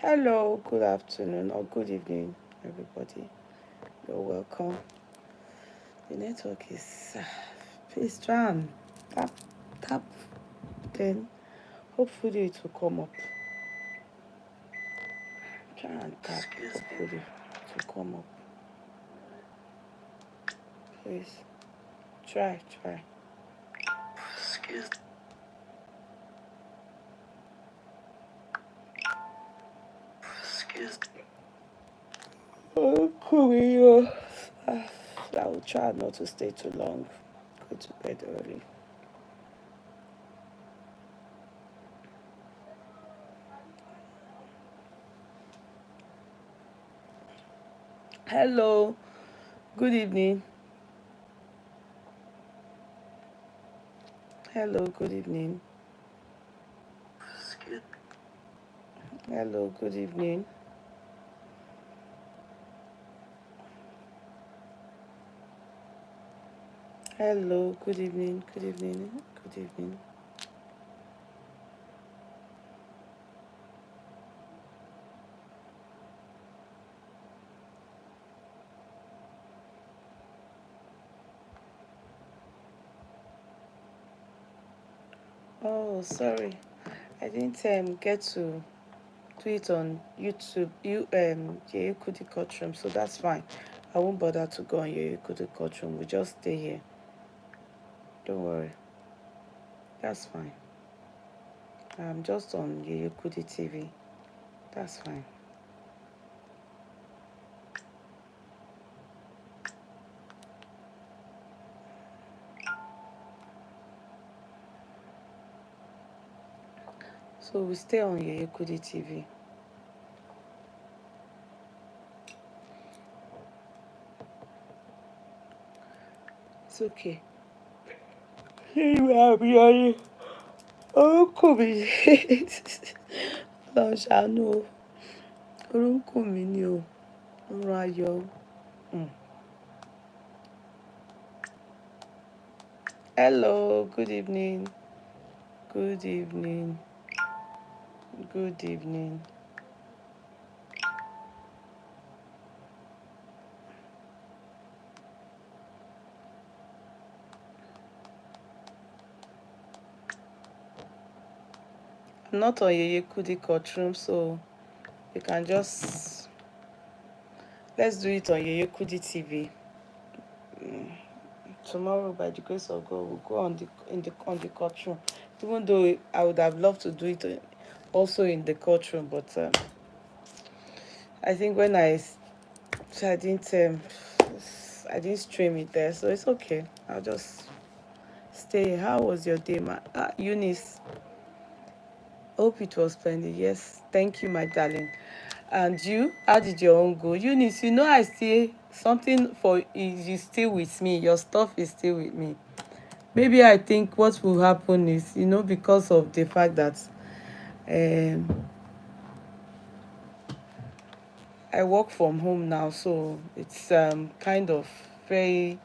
Hello, good afternoon or good evening, everybody. You're welcome. The network is. Please try and tap, then hopefully it will come up. Try and tap, hopefully it will come up. Please try. Excuse. Oh, cool. I will try not to stay too long. Go to bed early. Hello, good evening. Hello, good evening. Hello, good evening. Hello, good evening. Good evening. Oh, sorry. I didn't get to do it on YouTube. Yeye Kudi courtroom, so that's fine. I won't bother to go on Yeye Kudi courtroom. We just stay here. Don't worry. That's fine. I'm just on Yeye Kudi TV. That's fine. So we stay on Yeye Kudi TV. It's okay. Orúnkún mi lọ ṣàánú o. Orúnkún mi ni o. Ọrùn ayọ̀ o. Hello, good evening. Good evening. Good evening. I'm not on Yeye Kudi courtroom, so you can just let's do it on Yeye Kudi TV. Tomorrow, by the grace of God, we'll go on the courtroom. Even though I would have loved to do it also in the courtroom, but I think when I didn't stream it there, so it's okay. I'll just stay. How was your day, Eunice? Hope it was splendid. Yes, thank you, my darling. And you, how did your own go? Eunice, I still something for you still with me. Your stuff is still with me. Maybe I think what will happen is, because of the fact that I work from home now, so it's kind of very.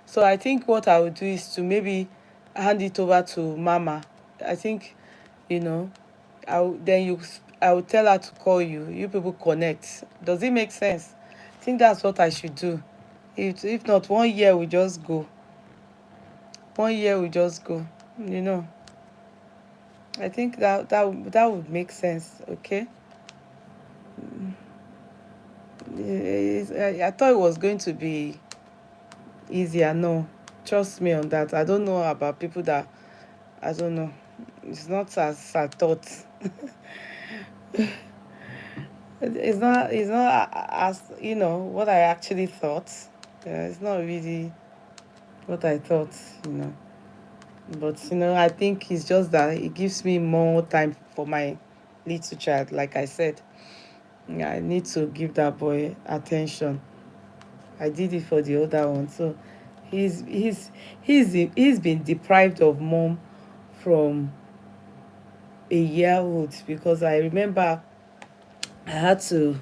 So I think what I would do is to maybe hand it over to Mama. I think, you know, I will tell her to call you. You people connect. Does it make sense? I think that's what I should do. If not, 1 year we just go. 1 year we just go. I think that would make sense. Okay. I thought it was going to be easier. No, trust me on that. I don't know about people that I don't know. It's not as I thought. It's not as what I actually thought. It's not really what I thought. But I think it's just that it gives me more time for my little child. Like I said, I need to give that boy attention. I did it for the other one, so he's been deprived of mom from a year old, because I remember I had to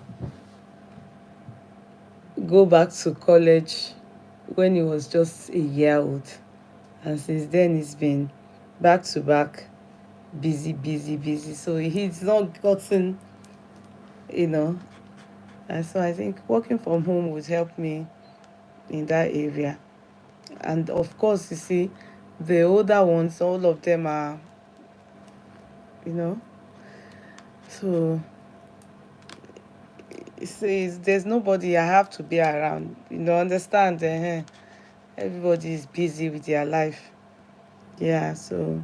go back to college when he was just a year old, and since then he's been back to back busy. So he's not gotten you know. And so I think working from home would help me in that area. And of course, you see, the older ones, all of them are, you know, so it says there's nobody I have to be around. Understand? Everybody is busy with their life. Yeah, so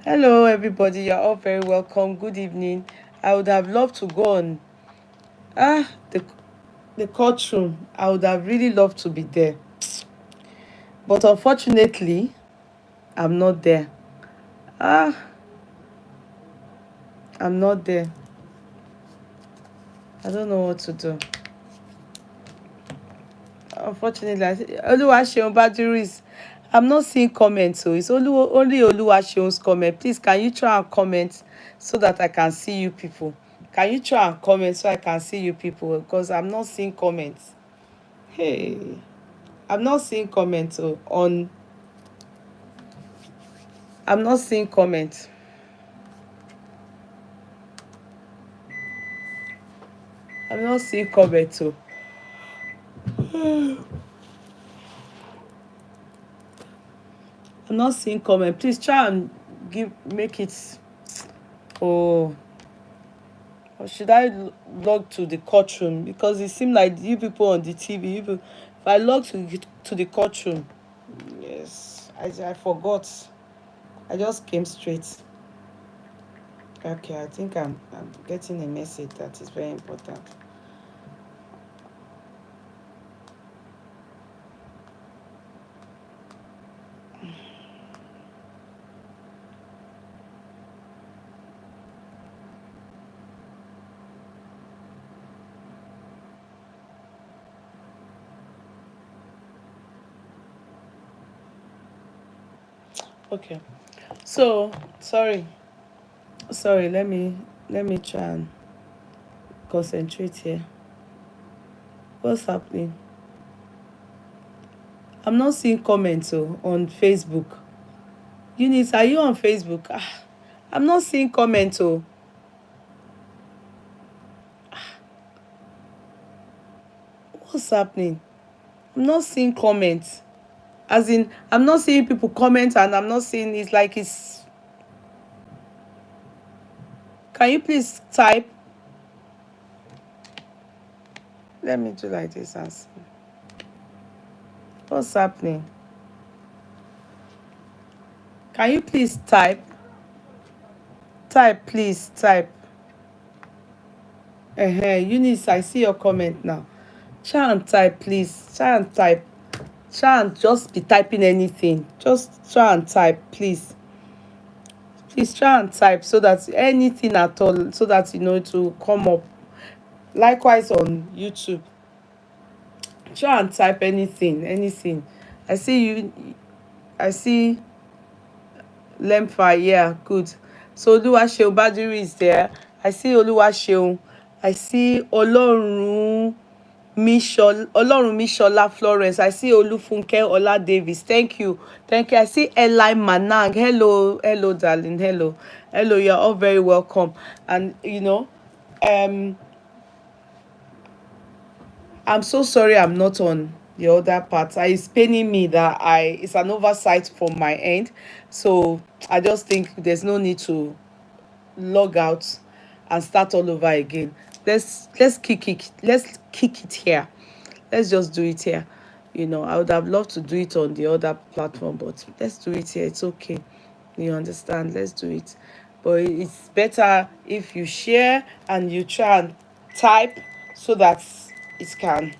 hello everybody, you're all very welcome. Good evening. I would have loved to go on the courtroom. I would have really loved to be there. But unfortunately, I'm not there. Ah, I'm not there. I don't know what to do. Unfortunately, Oluwaseun Badiris, I'm not seeing comments, so it's only Oluwaseun's comment. Please, can you try and comment so that I can see you people? Can you try and comment so I can see you people? Because I'm not seeing comments. Hey, I'm not seeing comments on. I'm not seeing comments. I'm not seeing comments. So I'm not seeing comment. Please try and make it. Oh, or should I log to the courtroom? Because it seemed like you people on the TV, if I log to the courtroom, yes, I forgot. I just came straight. Okay, I think I'm getting a message that is very important. Okay, so sorry. Let me try and concentrate here. What's happening? I'm not seeing comments on Facebook. Eunice, are you on Facebook? I'm not seeing comments. What's happening? I'm not seeing comments. As in, I'm not seeing people comment, and I'm not seeing it's like it's. Can you please type? Let me do like this and see. What's happening? Can you please type? Type, please type. Eunice, I see your comment now. Try and type, please. Try and type. Try and just be typing anything. Just try and type, please. Please try and type so that anything at all, so that it will come up. Likewise on YouTube. Try and type anything. I see you. I see Lenfi. Yeah, good. So Oluwaseun Badiri is there. I see Oluwaseun. I see Olorunmishola Florence. I see Olufunke Ola Davis. Thank you. I see Eli Manang. Hello, darling. Hello. You're all very welcome. And I'm so sorry I'm not on the other part. It's paining me that it's an oversight from my end. So I just think there's no need to log out and start all over again. Let's kick it. Let's kick it here. Let's just do it here. I would have loved to do it on the other platform, but let's do it here. It's okay. You understand? Let's do it. But it's better if you share and you try and type so that it can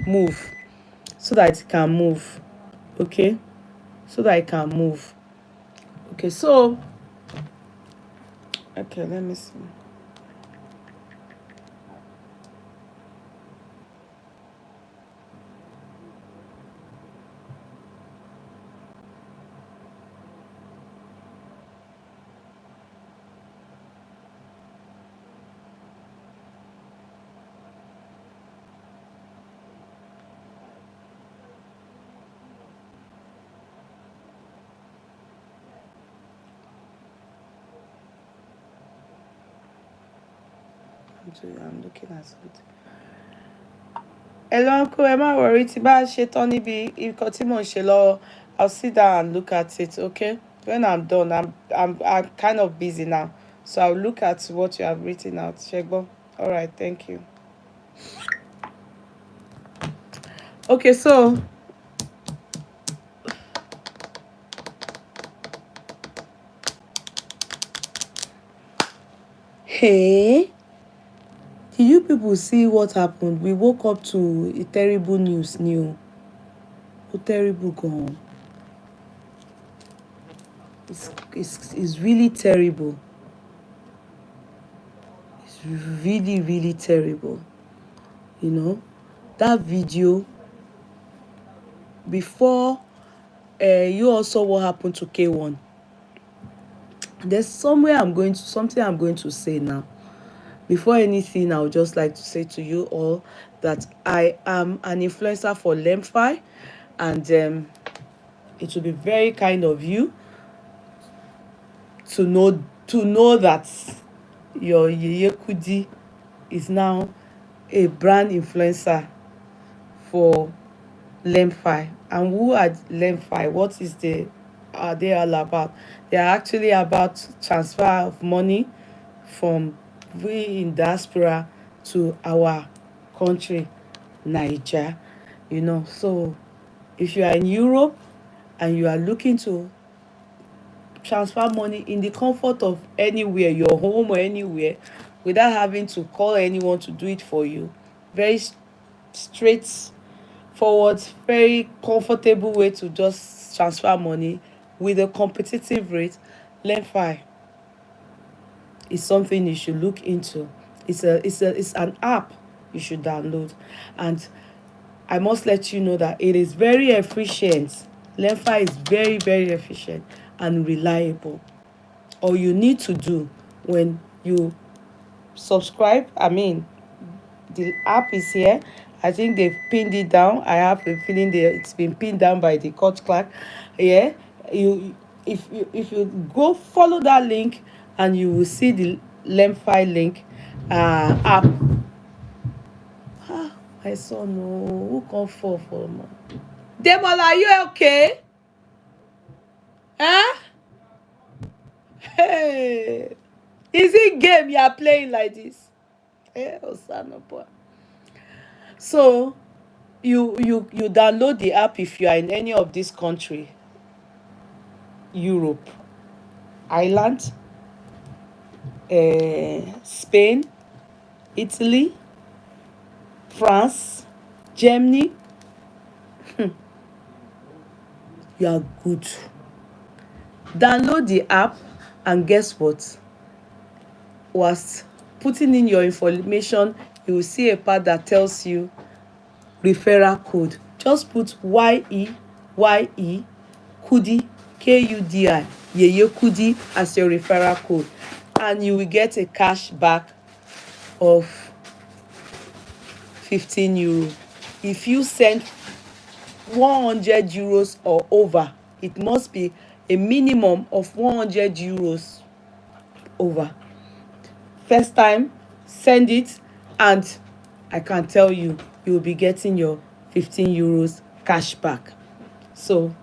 move. So that it can move. Okay? So that it can move. Okay, so okay, let me see. I'm looking at something. Hello, uncle, am I worried? Tí bá ṣe tán níbi nǹkan tí mò ń ṣe lọ́wọ́, I'll sit down and look at it, okay? When I'm done, I'm kind of busy now. So I'll look at what you have written out. Shegbo. All right, thank you. Okay, so hey, did you people see what happened? We woke up to a terrible news. Terrible gone. It's really terrible. It's really, really terrible. You know, that video before you also what happened to K1. There's something I'm going to say now. Before anything, I would just like to say to you all that I am an influencer for Lenfi, and it will be very kind of you to know that your Yeye Kudi is now a brand influencer for Lenfi. And who are Lenfi? What are they all about? They are actually about transfer of money from we in diaspora to our country, Niger. So if you are in Europe and you are looking to transfer money in the comfort of anywhere, your home or anywhere, without having to call anyone to do it for you, very straightforward, very comfortable way to just transfer money with a competitive rate, Lenfi is something you should look into. It's an app you should download, and I must let you know that it is very efficient. Lenfi is very, very efficient and reliable. All you need to do when you subscribe, the app is here. I think they've pinned it down. I have a feeling that it's been pinned down by the court clerk. Yeah, if you go follow that link, and you will see the Lenfi link app. My son, no, who come fall for me? Demola, are you okay? Huh? Hey, is it game you are playing like this? Hey, Osano boy. So you download the app if you are in any of this country, Europe, Ireland, Spain, Italy, France, Germany. You are good. Download the app, and guess what? Whilst putting in your information, you will see a part that tells you referral code. Just put YE Kudi KUDI Yeye Kudi as your referral code, and you will get a cash back of 15 euro. If you send 100 euros or over, it must be a minimum of 100 euros over. First time, send it, and I can tell you will be getting your 15 euros cash back. So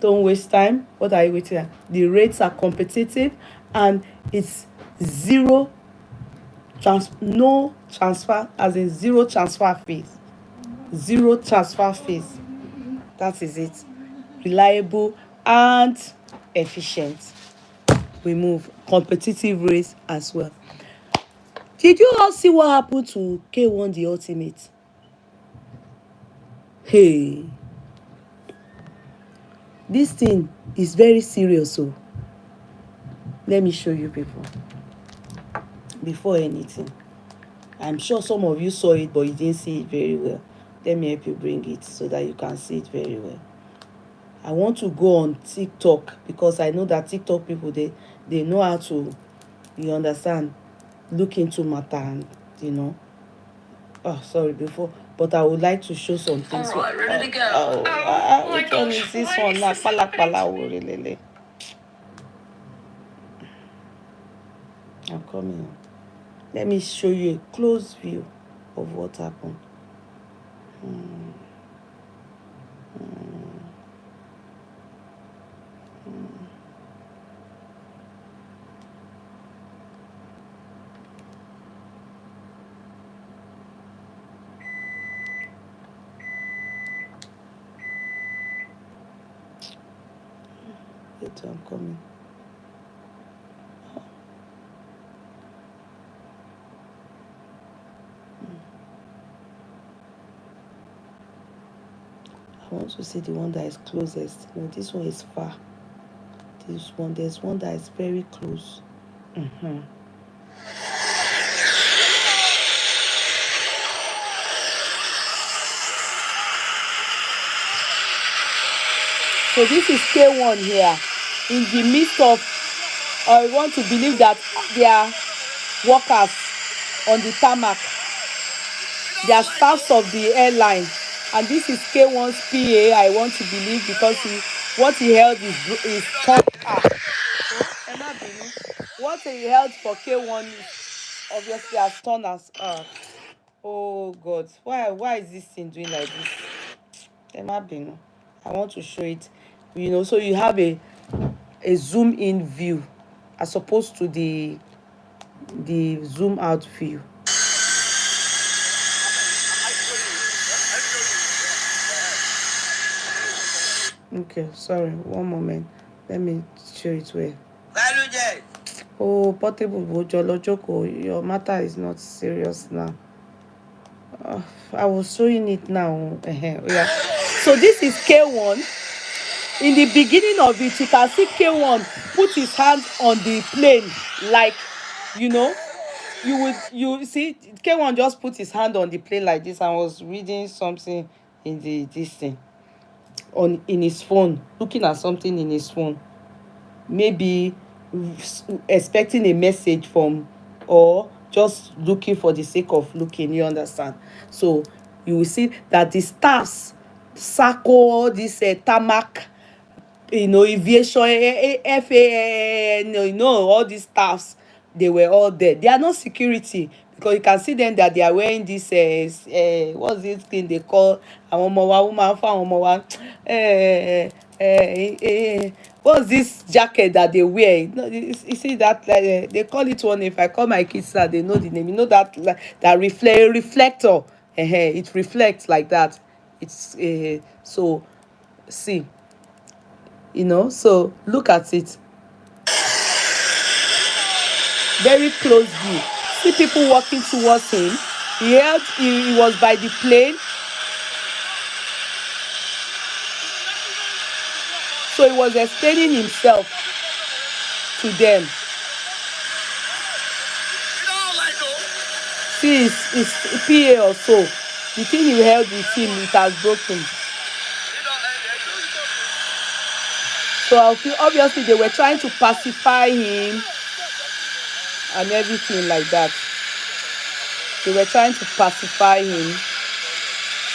don't waste time. What are you waiting at? The rates are competitive, and it's no transfer, as in zero transfer fees. Zero transfer fees. That is it. Reliable and efficient. We move. Competitive rates as well. Did you all see what happened to K1 the Ultimate? Hey, this thing is very serious. So let me show you people before anything. I'm sure some of you saw it, but you didn't see it very well. Let me help you bring it so that you can see it very well. I want to go on TikTok, because I know that TikTok people, they know how to, you understand, look into matter, and sorry, before, but I would like to show some things. All right, ready to go. Which one is this one? I'm coming. Let me show you a close view of what happened. Wait, I'm coming. I want to see the one that is closest. No, this one is far. This one, there's one that is very close. So this is K1 here in the midst of, I want to believe that they are workers on the tarmac. They are staffs of the airline. And this is K1's PA, I want to believe, because what he held is third. What he held for K1 is obviously as torn as oh God, why is this thing doing like this? I want to show it, so you have a zoom in view as opposed to the zoom out view. Okay, sorry, one moment, let me show it where. Oh, Portable Bojolojoko, your matter is not serious now. I was showing it now. Yeah. So this is K1. In the beginning of it, you can see K1 put his hands on the plane, like, you see K1 just put his hand on the plane like this, and was reading something in this thing in his phone, looking at something in his phone, maybe expecting a message from, or just looking for the sake of looking, you understand? So you will see that the staffs circle this tarmac, aviation, FA, all these staffs, they were all there. They are not security, because you can see them that they are wearing this what's this thing they call what's this jacket that they wear? You see that, they call it one. If I call my kids that, they know the name. That that reflector. It reflects like that. It's so see. So look at it. Very close view. See people walking towards him. He was by the plane. So he was explaining himself to them. See his PA or so. The thing he held with him, it has broken. So obviously they were trying to pacify him and everything like that. They were trying to pacify him.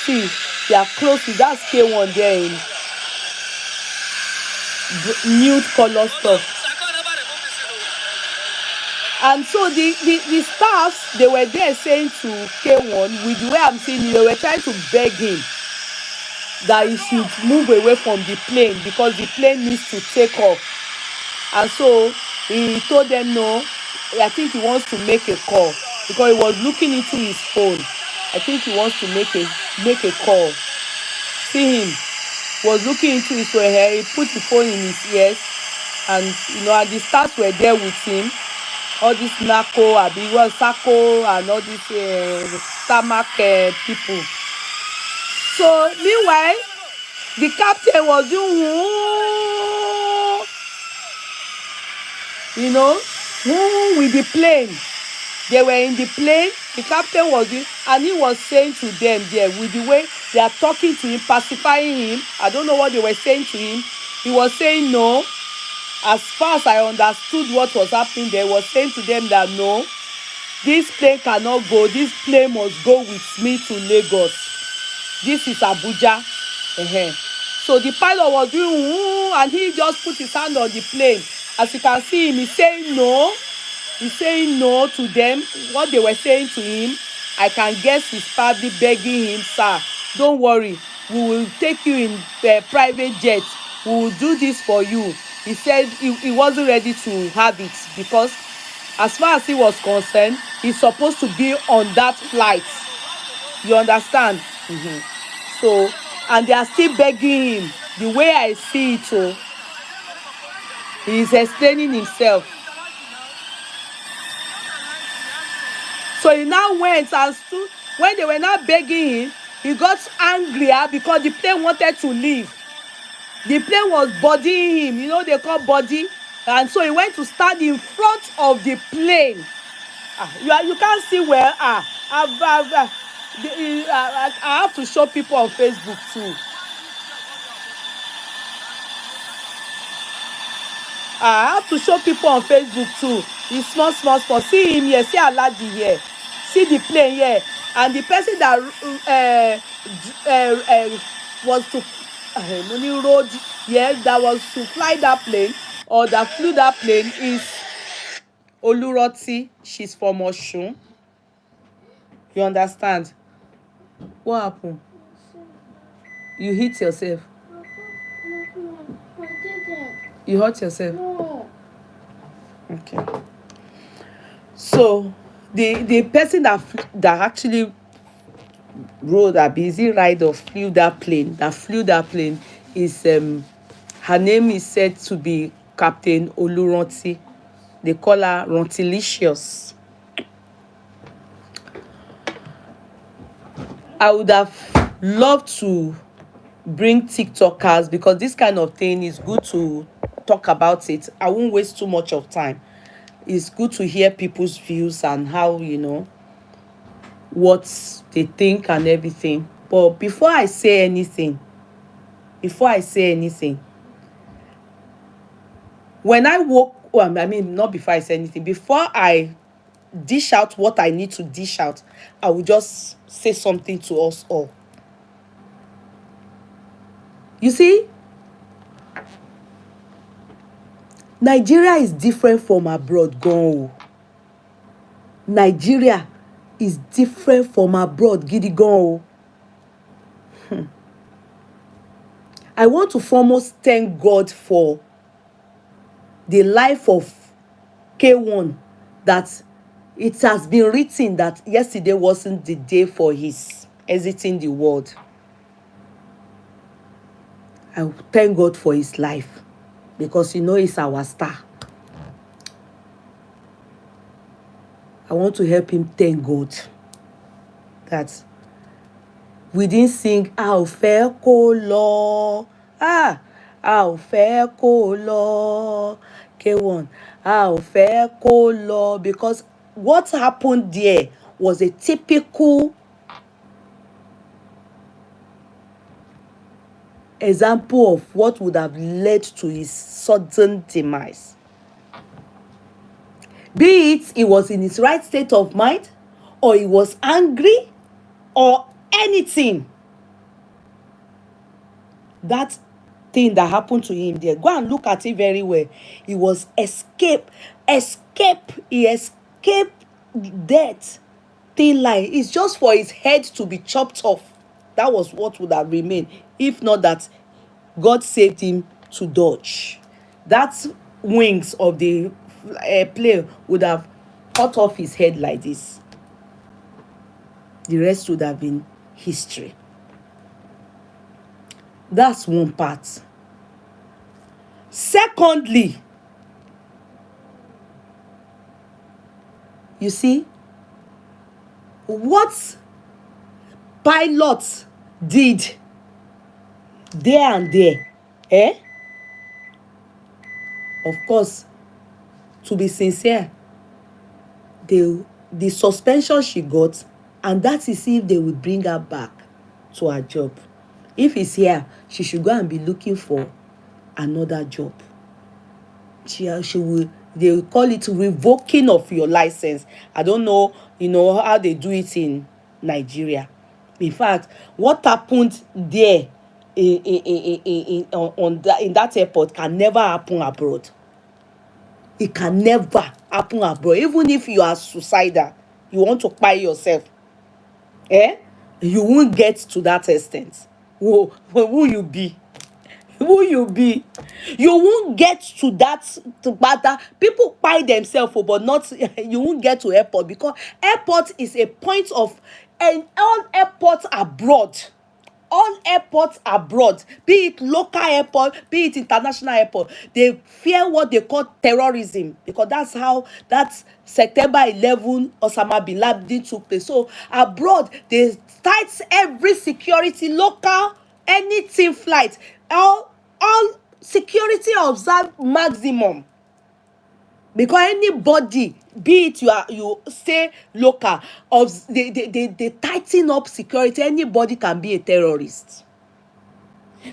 See, they are close to that K1 there in nude color stuff. And so the staffs, they were there saying to K1, with the way I'm seeing it, they were trying to beg him that he should move away from the plane, because the plane needs to take off. And so he told them no. I think he wants to make a call, because he was looking into his phone. I think he wants to make a call. See him, was looking into his phone. He put the phone in his ears, and and the staffs were there with him. All this narco, Sako, and all these tarmac people. So meanwhile, the captain was doing, with the plane. They were in the plane. The captain was doing, and he was saying to them there, with the way they are talking to him, pacifying him. I don't know what they were saying to him. He was saying no. As far as I understood what was happening, they were saying to them that no, this plane cannot go. This plane must go with me to Lagos. This is Abuja. So the pilot was doing, and he just put his hand on the plane. As you can see him, he's saying no. He's saying no to them. What they were saying to him, I can guess he's probably begging him, sir, don't worry, we will take you in private jet, we will do this for you. He said he wasn't ready to have it, because as far as he was concerned, he's supposed to be on that flight. You understand? So, and they are still begging him. The way I see it, he is explaining himself. So he now went and stood. When they were now begging him, he got angrier because the plane wanted to leave. The plane was bodying him. You know they call body. And so he went to stand in front of the plane. You can't see well. I have to show people on Facebook too. I have to show people on Facebook too. It's small. See him here. See Aladi here. See the plane here. And the person that was to money road, that was to fly that plane or that flew that plane is Oluranti. She's from Osun. You understand? What happened? You hit yourself. You hurt yourself? No. Okay. So the person that actually rode that busy ride or flew that plane is her name is said to be Captain Oluranti. They call her Rantilicious. I would have loved to bring TikTokers, because this kind of thing is good to talk about it. I won't waste too much of time. It's good to hear people's views and how, what they think and everything. But before I say anything, when I woke, not before I say anything, before I dish out what I need to dish out, I will just say something to us all. You see, Nigeria is different from abroad. Nigeria is different from abroad. Gidi gan. I want to foremost thank God for the life of K1, that it has been written that yesterday wasn't the day for his exiting the world. I thank God for his life, because he's our star. I want to help him thank God that we didn't sing a ò fẹ́ kó lọ, a ò fẹ́ kó lọ, K1, a ò fẹ́ kó lọ, because what happened there was a typical example of what would have led to his sudden demise. Be it he was in his right state of mind, or he was angry, or anything. That thing that happened to him there, go and look at it very well. He was escape. He escaped death. Thin line. It's just for his head to be chopped off. That was what would have remained, if not that God saved him to dodge. That wings of the plane would have cut off his head like this. The rest would have been history. That's one part. Secondly, you see, what pilots did there and there, of course, to be sincere, the suspension she got, and that is if they will bring her back to her job. If it's here, she should go and be looking for another job. They will call it revoking of your license. I don't know, how they do it in Nigeria. In fact, what happened there in that airport can never happen abroad. It can never happen abroad. Even if you are suicidal, you want to kpai yourself, eh? You won't get to that extent. Who you be? Who you be? You won't get to that people kpai themselves, but not you won't get to airport, because airport is a point of, and all airports abroad, all airports abroad, be it local airport, be it international airport, they fear what they call terrorism, because that's how that September 11 Osama bin Laden took place. So abroad, they tight every security, local, anything flight, all security observe maximum, because anybody, be it you stay local, of they tighten up security. Anybody can be a terrorist.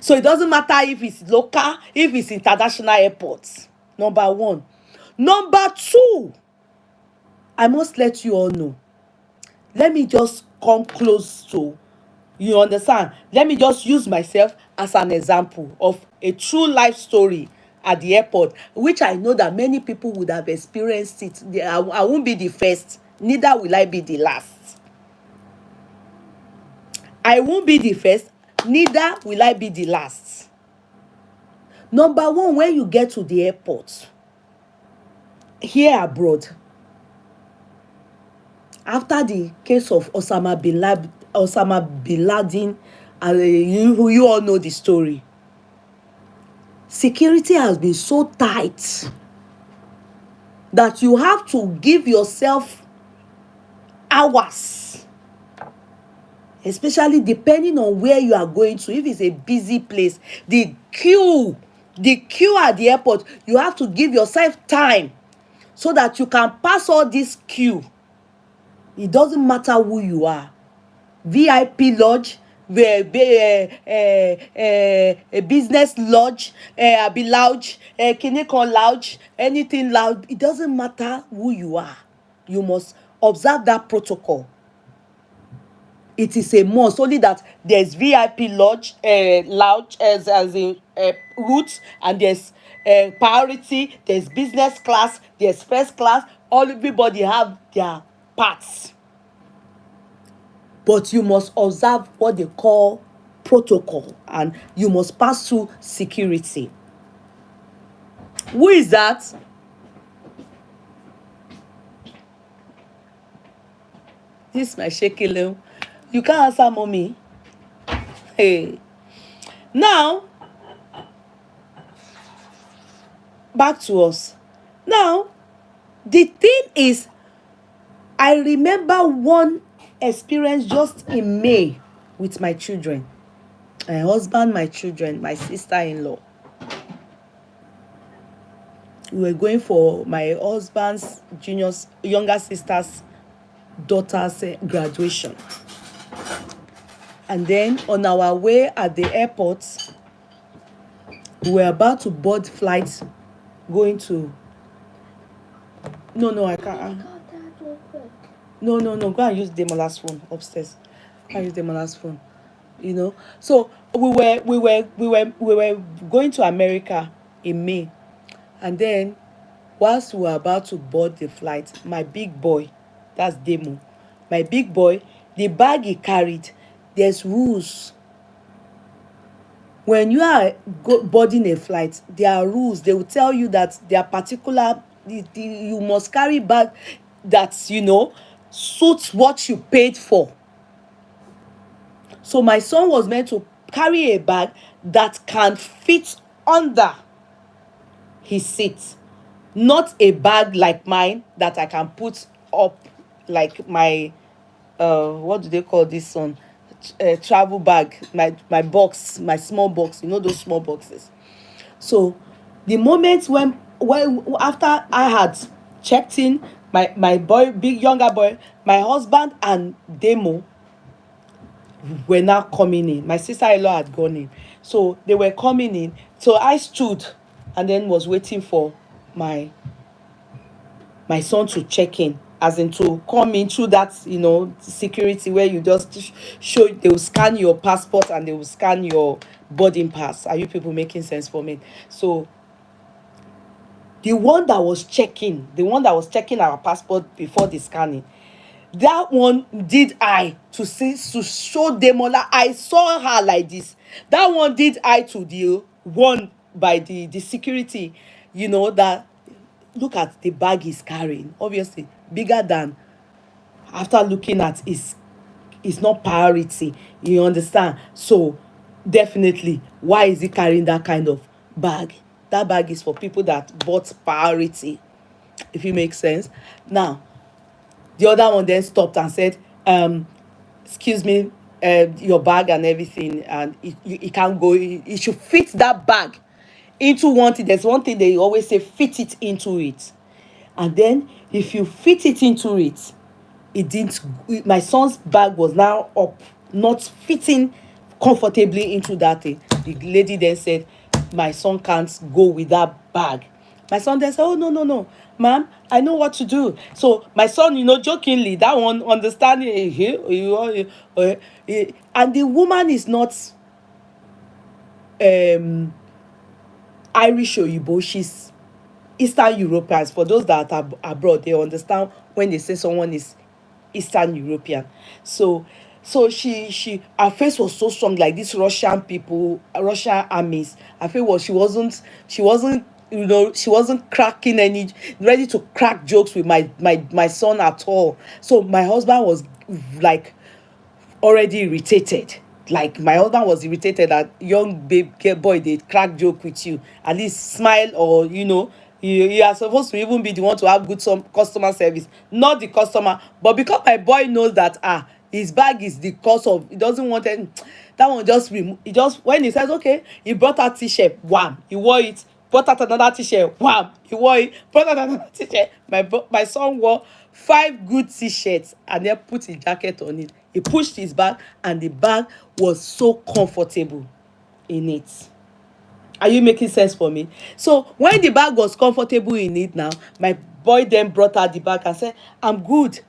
So it doesn't matter if it's local, if it's international airports. Number one. Number two, I must let you all know. Let me just come close to, you understand? Let me just use myself as an example of a true life story at the airport, which I know that many people would have experienced it. I won't be the first, neither will I be the last. I won't be the first, neither will I be the last. Number one, when you get to the airport here abroad, after the case of Osama bin Laden, you all know the story. Security has been so tight that you have to give yourself hours, especially depending on where you are going to. If it's a busy place, the queue at the airport, you have to give yourself time so that you can pass all this queue. It doesn't matter who you are. VIP lodge, a business lodge, abi lounge, kinikon lounge, anything lounge. It doesn't matter who you are. You must observe that protocol. It is a must. Only that there's VIP lodge, lounge as a route, and there's priority. There's business class. There's first class. Everybody have their parts. But you must observe what they call protocol, and you must pass through security. Who is that? This is my shaky little. You can't answer, mommy. Hey. Now, back to us. Now, the thing is, I remember one experience just in May with my children. My husband, my children, my sister-in-law. We were going for my husband's younger sister's daughter's graduation. And then on our way at the airport, we were about to board flights going to... No, I can't. No, go and use Demola's phone upstairs. Go and use Demola's phone. So we were going to America in May. And then whilst we were about to board the flight, my big boy, that's Demo, my big boy, the bag he carried, there's rules. When you are boarding a flight, there are rules. They will tell you that there are particular, you must carry bag that, suits what you paid for. So my son was meant to carry a bag that can fit under his seat, not a bag like mine that I can put up, like my what do they call this one, travel bag, my box, my small box, those small boxes. So the moment when after I had checked in, my boy, big younger boy, my husband and Demo were now coming in. My sister-in-law had gone in, so they were coming in. So I stood and then was waiting for my son to check in, as in to come in through that security where you just show, they will scan your passport and they will scan your boarding pass. Are you people making sense for me? So the one that was checking our passport before the scanning, that one did eye to see, to show them all. I saw her like this. That one did eye to the one by the security, that look at the bag he's carrying, obviously bigger than, after looking at, is not priority, you understand. So definitely, why is he carrying that kind of bag? That bag is for people that bought priority, if it makes sense. Now, the other one then stopped and said, excuse me, your bag and everything, and it can't go, it should fit that bag into one thing. There's one thing they always say, fit it into it. And then if you fit it into it, it didn't, my son's bag was now up, not fitting comfortably into that thing. The lady then said, my son can't go with that bag. My son then said, oh, no, no, no, ma'am, I know what to do. So my son, jokingly, that one understanding, and the woman is not Irish or Igbo, she's Eastern Europeans. For those that are abroad, they understand when they say someone is Eastern European. So she her face was so strong, like these Russian people, Russian armies. Her face was, she wasn't cracking any, ready to crack jokes with my son at all. So my husband was like already irritated. Like my husband was irritated that young babe girl boy, they crack joke with you. At least smile, or you are supposed to even be the one to have good some customer service, not the customer. But because my boy knows that his bag is the cause of, he doesn't want any, that one just remove. He just, when he says okay, he brought out t-shirt, wham, he wore it. Brought out another t-shirt, wham, he wore it. Brought out another t-shirt. My son wore 5 good t-shirts and then put his jacket on it. He pushed his bag, and the bag was so comfortable in it. Are you making sense for me? So when the bag was comfortable in it, now my boy then brought out the bag and said, I'm good.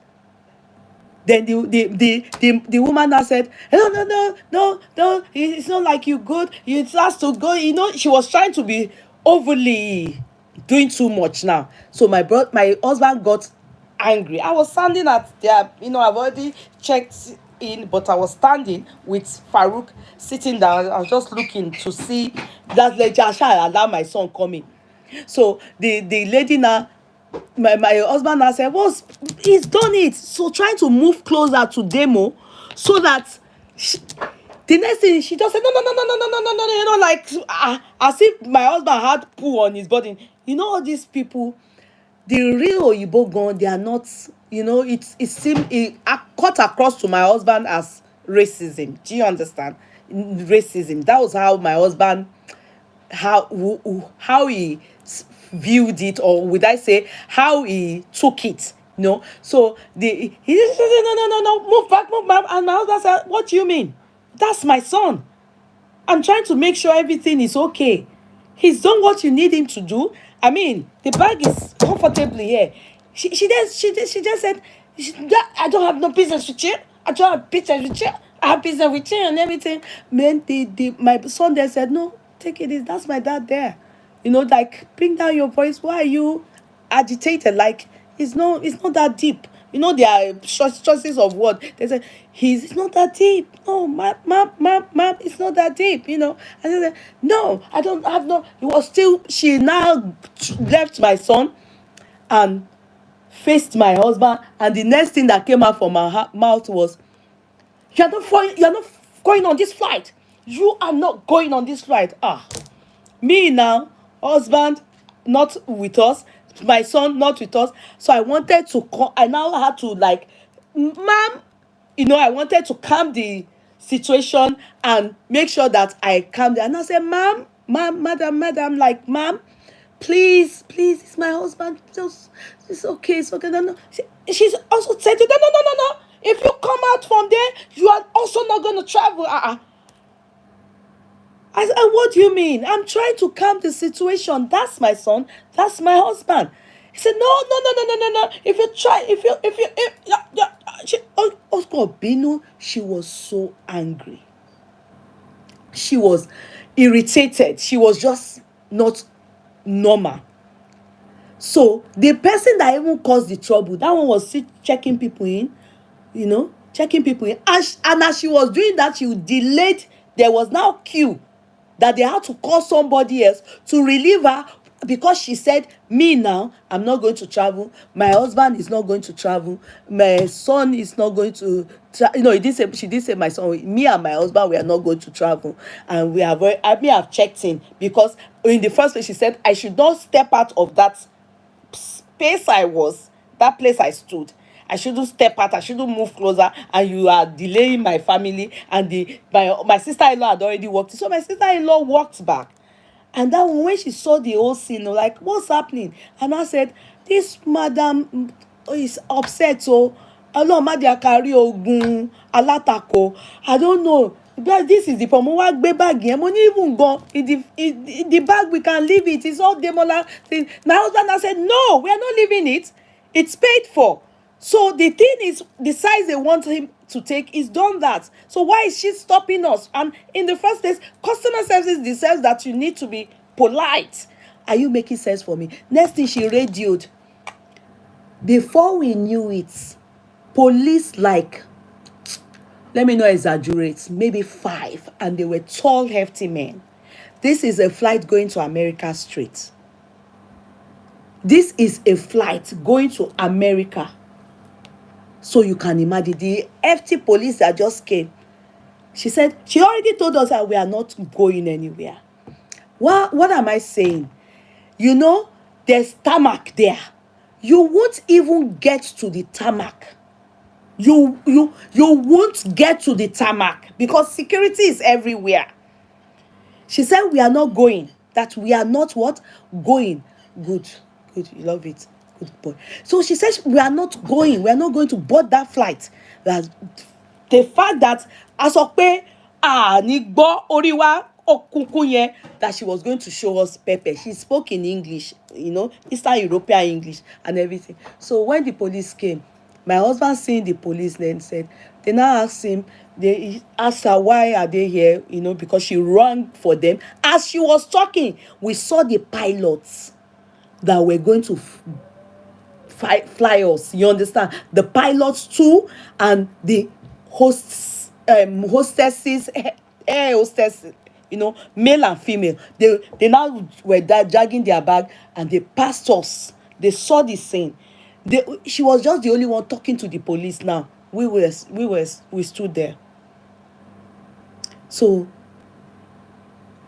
Then the woman now said, no, no, no, no, no, it's not like you good, you has to go. She was trying to be overly doing too much now. So my husband got angry. I was standing at there, I've already checked in, but I was standing with Farouk sitting down. I was just looking to see that lady. I shall allow my son coming. So the lady now, my husband now said, well, he's done it. So trying to move closer to demo, so that the next thing she just said, no, no, no, no, no, no, no, no, no, like as if my husband had poo on his body. All these people, the real Oyibo gone, they are not, it seemed, it cut across to my husband as racism. Do you understand? Racism. That was how my husband, how he viewed it, or would I say how he took it. So he just said, no, no, no, no, move back, move back. And my husband said, what do you mean? That's my son. I'm trying to make sure everything is okay. He's done what you need him to do. I mean, the bag is comfortably here. She just said, I don't have no business with you. I don't have business with you. I have business with you and everything. Man, my son there said, no, take it easy. That's my dad there. Like, bring down your voice. Why are you agitated? Like, it's not that deep. There are choices of word. They say, it's not that deep. No, ma'am, it's not that deep. And I said, no, I don't have no. It was still, she now left my son and faced my husband. And the next thing that came out from her mouth was, you're not going on this flight. You are not going on this flight. Me now, husband not with us, my son not with us. So I wanted to I now had to, like, ma'am, I wanted to calm the situation and make sure that I calmed down. And I said, ma'am, madam, like, ma'am, please, it's my husband. Just, it's okay, it's okay. No, no. She's also said, no, no, no, no, no. If you come out from there, you are also not going to travel. I said, what do you mean? I'm trying to calm the situation. That's my son. That's my husband. He said, no, no, no, no, no, no, no. If you try, yeah, yeah. Binu, she was so angry. She was irritated. She was just not normal. So the person that even caused the trouble, that one was still checking people in, checking people in. And as she was doing that, she delayed. There was now queue that they had to call somebody else to relieve her, because she said, me now, I'm not going to travel. My husband is not going to travel. My son is not going to he didn't say, she didn't say my son. Me and my husband, we are not going to travel. And we have I may have checked in, because in the first place she said I should not step out of that space I was, that place I stood. I shouldn't step out, I shouldn't move closer, and you are delaying my family. And my sister-in-law had already walked in. So my sister-in-law walked back. And that one, when she saw the whole scene, like, what's happening? And I said, this madam is upset. So, Ọlọ́run má jẹ́ a kárí ogun alátakò. I don't know. But this is the problem. Mo wá gbé báàgì yẹn. Mo ní even gan. In the bag, we can leave it. It's all Demola thing. My husband has said, no, we are not leaving it. It's paid for. So the thing is, the size they want him to take is done that. So why is she stopping us? And in the first place, customer service deserves that you need to be polite. Are you making sense for me? Next thing, she radioed. Before we knew it, police, like, let me not exaggerate, maybe 5, and they were tall, hefty men. This is a flight going to America straight. This is a flight going to America. So you can imagine the hefty police that just came. She said, she already told us that we are not going anywhere. What am I saying? There's tarmac there. You won't even get to the tarmac. You won't get to the tarmac because security is everywhere. She said, we are not going. That we are not what? Going. Good. You love it. Good boy. So she says, we are not going. We are not going to board that flight. That the fact that Asokpe ní gbọ́ orí wa òkùnkùn yẹn, that she was going to show us pepper. She spoke in English, Eastern European English and everything. So when the police came, my husband seeing the police then said, they now asked him, they asked her, why are they here? Because she ran for them. As she was talking, we saw the pilots that were going to fly us. You understand? The pilots too, and the hostesses, air hostesses, male and female. They now were there dragging their bag, and they passed us. They saw the scene. She was just the only one talking to the police. Now we stood there. So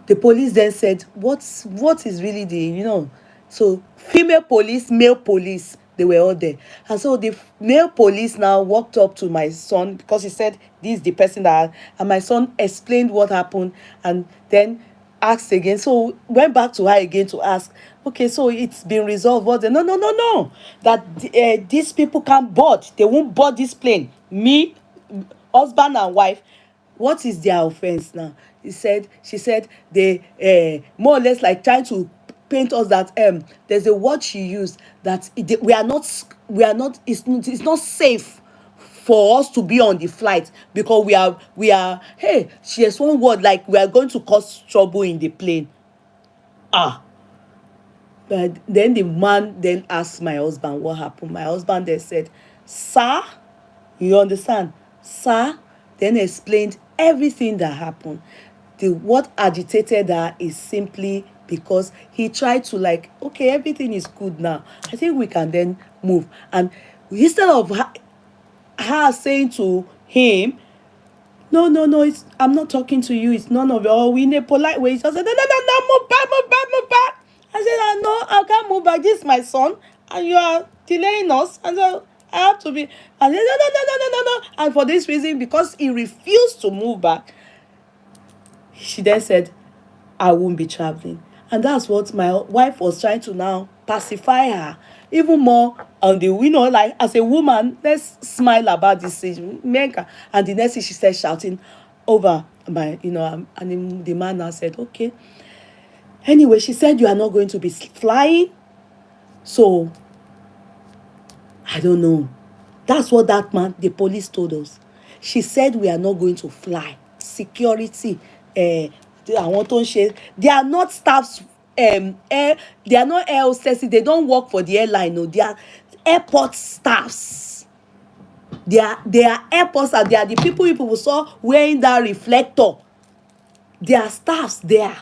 the police then said, what is really the so female police, male police, they were all there. And so the male police now walked up to my son, because he said, this is the person and my son explained what happened, and then asked again. So went back to her again to ask, okay, so it's been resolved. No, that these people can't board. They won't board this plane. Me, husband and wife, what is their offense now? She said they more or less like trying to paint us that there's a word she used, that we are not it's not safe for us to be on the flight, because we are hey, she has one word, like we are going to cause trouble in the plane. But then the man then asked my husband what happened. My husband then said, sir, you understand? Sir, then explained everything that happened. What agitated her is simply because he tried to, like, okay, everything is good now. I think we can then move. And instead of her saying to him, no, I'm not talking to you. It's none of it. Oh, in a polite way, he just said, no, move back. I said, no, I can't move back. This is my son, and you are delaying us. And so I have to be. And he said, no. And for this reason, because he refused to move back, she then said, I won't be traveling. And that's what my wife was trying to now pacify her even more on the, like, as a woman, let's smile about this thing. And the next thing she started shouting over my, and the man now said, okay. Anyway, she said, you are not going to be flying. So, I don't know. That's what that man, the police, told us. She said, we are not going to fly. Security, they are not staffs air, they are not air hostesses, they don't work for the airline, no, they are airport staffs. They are airport staff. They are the people you people saw wearing that reflector. They are staffs there.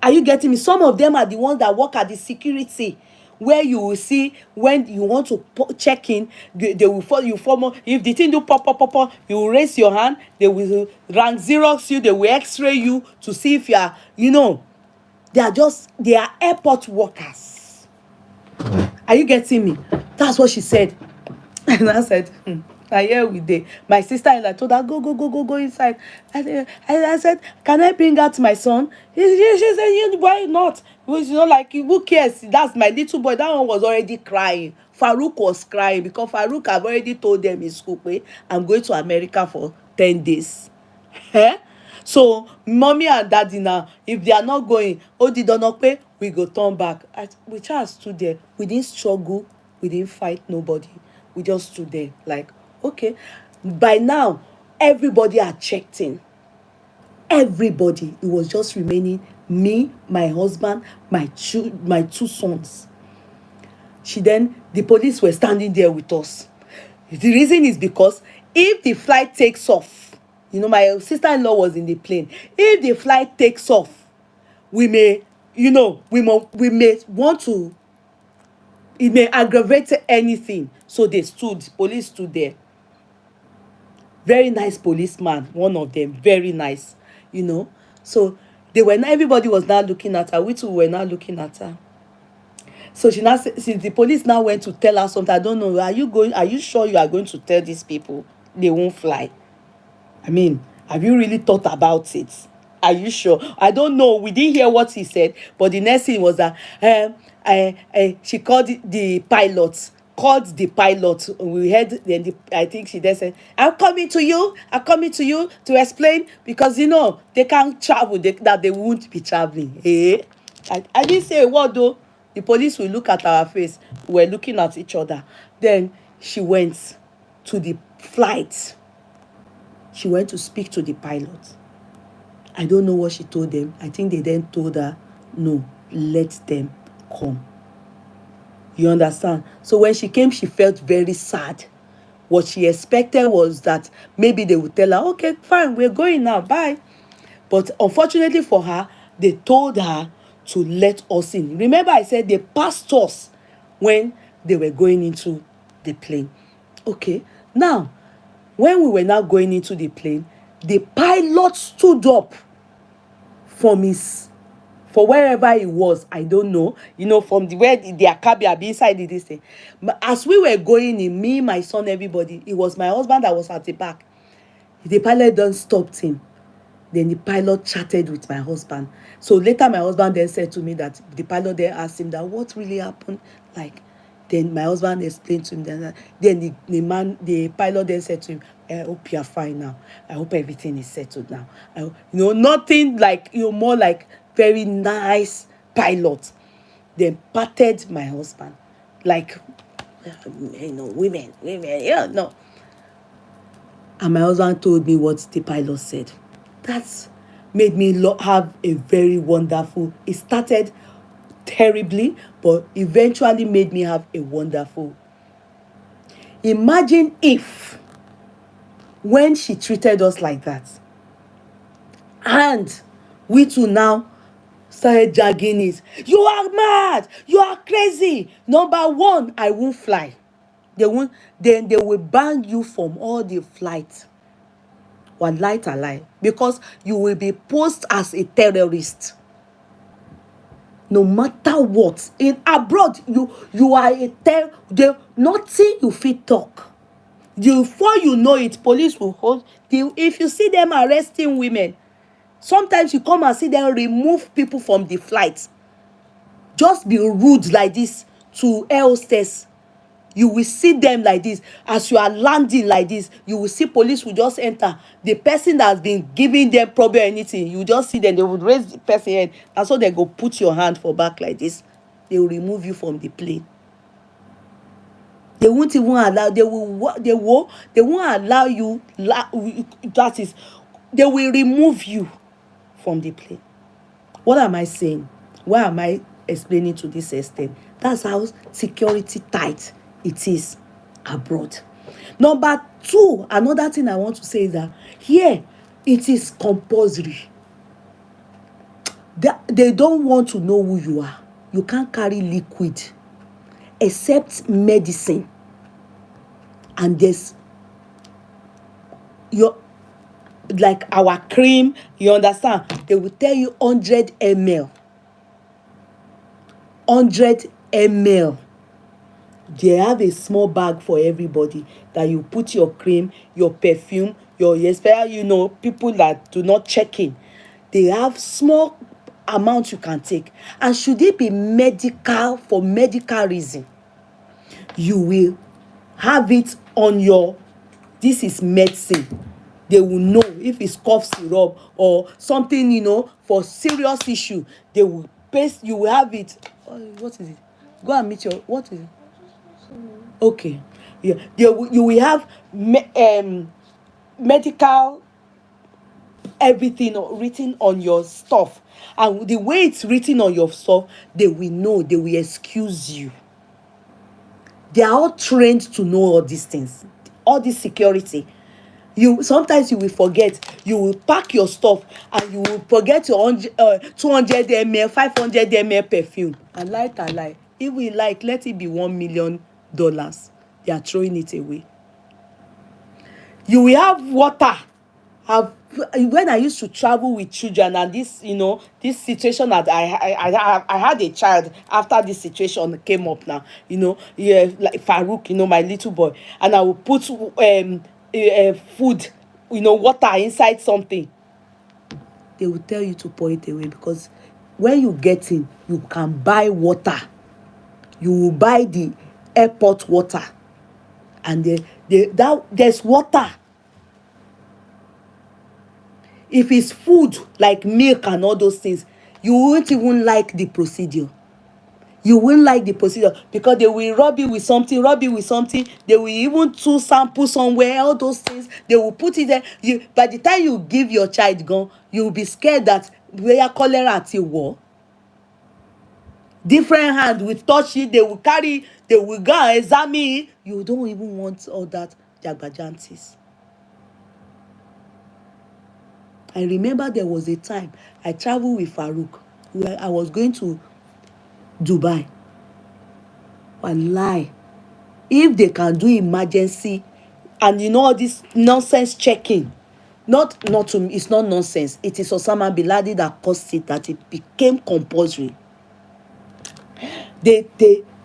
Are you getting me? Some of them are the ones that work at the security, where you will see when you want to check in, they will follow you. Form if the thing do pop pop pop pop, you will raise your hand. They will rank xerox you. They will x-ray you to see if you are, they are airport workers. Are you getting me? That's what she said. And I said, na here we dey. My sister-in-law told her, go, go, go, go, go inside. I said, can I bring out my son? She said, yeah, why not? Well, like, who cares? That's my little boy. That one was already crying. Farouk was crying because Farouk have already told them in school, I'm going to America for 10 days. Eh? So mommy and daddy now, if they are not going, odi donope, we go turn back. We just stood there. We didn't struggle. We didn't fight nobody. We just stood there like, okay. By now, everybody had checked in. Everybody. It was just remaining me, my husband, my two sons. The police were standing there with us. The reason is because if the flight takes off, my sister-in-law was in the plane. If the flight takes off, we may want to, it may aggravate anything. So police stood there. Very nice policeman, one of them, very nice, So everybody was now looking at her. We too were now looking at her. So she now said, since the police now went to tell her something, I don't know, are you sure you are going to tell these people they won't fly? I mean, have you really thought about it? Are you sure? I don't know. We didn't hear what he said, but the next thing was that she called the pilot. We heard. Then I think she then said, "I'm coming to you. I'm coming to you to explain because they can't travel. That they won't be traveling." Eh? I didn't say a word though. The police will look at our face. We were looking at each other. Then she went to the flight. She went to speak to the pilot. I don't know what she told them. I think they then told her, no, let them come. You understand? So when she came, she felt very sad. What she expected was that maybe they would tell her, okay, fine, we're going now, bye. But unfortunately for her, they told her to let us in. Remember I said they passed us when they were going into the plane. Okay, now, when we were now going into the plane, the pilot stood up for wherever he was, I don't know, from where their cabin be inside this thing. But as we were going in, me, my son, everybody, it was my husband that was at the back. The pilot then stopped him. Then the pilot chatted with my husband. So later my husband then said to me that the pilot then asked him that what really happened. Like, then my husband explained to him that then the pilot then said to him, I hope you are fine now. I hope everything is settled now. Nothing like, more like very nice pilot. Then patted my husband like, women, no. And my husband told me what the pilot said. That made me have a very wonderful, it started terribly, but eventually made me have a wonderful. Imagine if, when she treated us like that, and we too now started dragging it. You are mad. You are crazy. Number one, I won't fly. Then they will ban you from all the flights. One light a lie, because you will be posed as a terrorist. No matter what, in abroad, you are a nothing you fit talk. Before you know it, police will hold. If you see them arresting women, sometimes you come and see them remove people from the flight. Just be rude like this to air hostess. You will see them like this. As you are landing like this, you will see police will just enter. The person that has been giving them problem or anything, you just see them. They would raise the person head. And so they go put your hand for back like this. They will remove you from the plane. They won't even allow, they won't allow you, that is, they will remove you from the plane. What am I saying? Why am I explaining to this extent? That's how security tight it is abroad. Number two, another thing I want to say is that here it is compulsory. They don't want to know who you are. You can't carry liquid except medicine. And there's your, like our cream, you understand? They will tell you 100 ml. 100 ml. They have a small bag for everybody that you put your cream, your perfume, your, especially, people that do not check in. They have small amount you can take. And should it be medical, for medical reason, you will have it on your, this is medicine. They will know if it's cough syrup or something, for serious issue. They will paste, you will have it. What is it? Go and meet your, what is it? Okay. Yeah. You will have medical everything written on your stuff. And the way it's written on your stuff, they will know, they will excuse you. They are all trained to know all these things, all this security. You sometimes you will forget, you will pack your stuff and you will forget your 200 ml 500 ml perfume, and lie, if we like, let it be $1 million, they are throwing it away. You will have water. When I used to travel with children, and this situation that I had a child after this situation came up now, yeah, like Farouk, my little boy, and I will put food, water inside something. They will tell you to pour it away, because when you get in, you can buy water. You will buy the airport water, and there's water. If it's food like milk and all those things, you won't even like the procedure. You won't like the procedure, because they will rub you with something. They will even do sample somewhere, all those things. They will put it there. By the time you give your child gun, you will be scared that where cholera at your war. Different hand will touch it. They will carry. They will go and examine it. You don't even want all that jagbajantis. I remember there was a time I traveled with Farouk. I was going to Dubai. Wallahi, if they can do emergency, and all this nonsense checking, it's not nonsense. It is Osama bin Laden that caused it, that it became compulsory.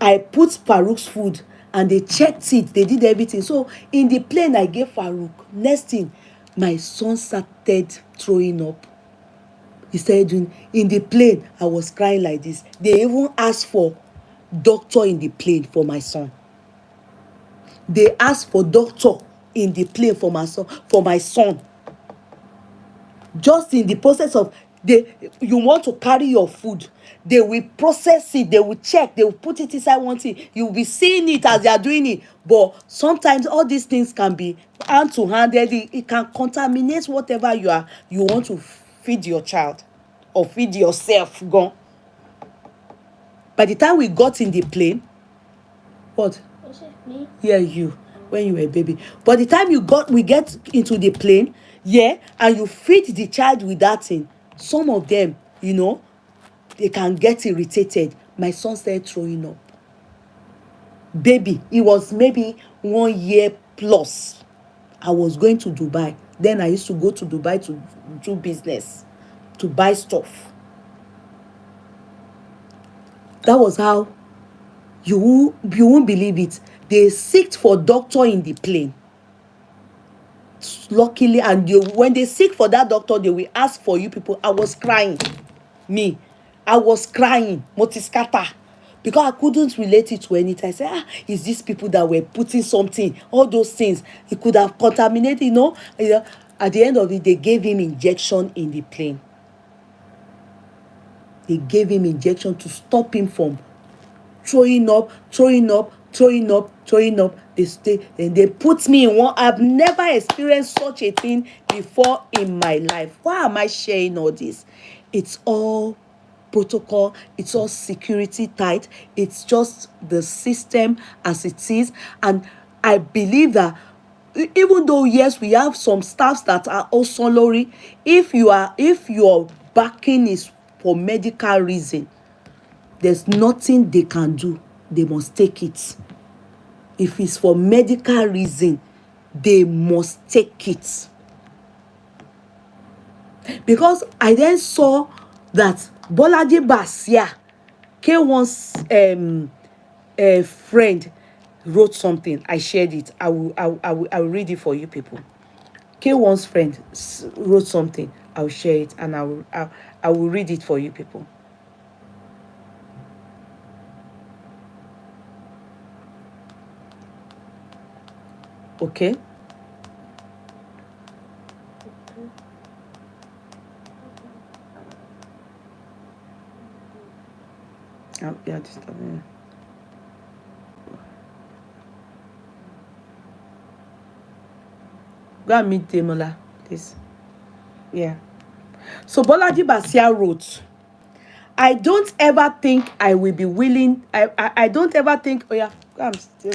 I put Farouk's food and they checked it. They did everything. So in the plane, I gave Farouk. Next thing, my son started throwing up. He started doing, in the plane, I was crying like this. They even asked for doctor in the plane for my son. They asked for doctor in the plane for my son. Just in the process of, you want to carry your food, they will process it, they will check, they will put it inside one thing. You will be seeing it as they are doing it. But sometimes all these things can be hand to hand. It can contaminate whatever you want to feed your child or feed yourself. Gone. By the time we got in the plane, what? Was it me? Yeah, you, when you were a baby. By the time we get into the plane, yeah, and you feed the child with that thing, some of them, they can get irritated. My son started throwing up. Baby, it was maybe 1 year plus. I was going to Dubai. Then I used to go to Dubai to do business, to buy stuff. That was how, you won't believe it. They seeked for doctor in the plane. Luckily, and when they seek for that doctor, they will ask for you people. I was crying. I was crying. Motiskata. Because I couldn't relate it to anything. I said, it's these people that were putting something, all those things. It could have contaminated, At the end of it, they gave him injection in the plane. They gave him injection to stop him from throwing up. They put me in one. I've never experienced such a thing before in my life. Why am I sharing all this? It's all protocol, it's all security tight, it's just the system as it is. And I believe that even though yes, we have some staffs that are also lorry, if your backing is for medical reason, there's nothing they can do, they must take it. If it's for medical reason, they must take it. Because I then saw that Bolaji Basia, K1's friend, wrote something. I shared it. I will read it for you people. K1's friend wrote something. I'll share it, and I will read it for you people. Okay. Yeah, disturbing. Go and meet Demola, please. Yeah. So Bolaji Basia wrote, I don't ever think I will be willing. I don't ever think. Oh yeah, I'm still.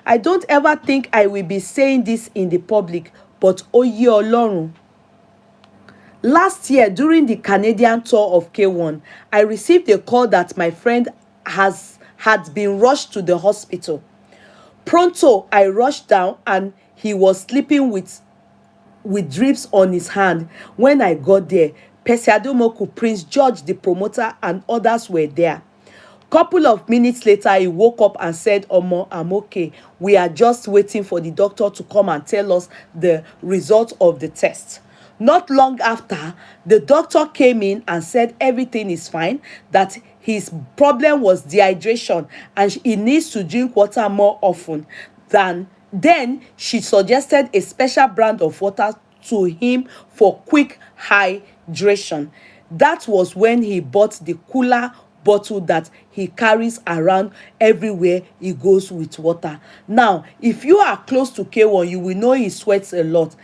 I don't ever think I will be saying this in the public. But Oye Olorun. Last year during the Canadian tour of K1, I received a call that my friend had been rushed to the hospital. Pronto, I rushed down and he was sleeping with drips on his hand. When I got there, Percy Ademoku, Prince George, the promoter, and others were there. Couple of minutes later, he woke up and said, Omo, I'm okay. We are just waiting for the doctor to come and tell us the result of the test. Not long after, the doctor came in and said everything is fine, that his problem was dehydration and he needs to drink water more often. Then she suggested a special brand of water to him for quick hydration. That was when he bought the cooler bottle that he carries around everywhere he goes with water. Now, if you are close to K1, you will know he sweats a lot.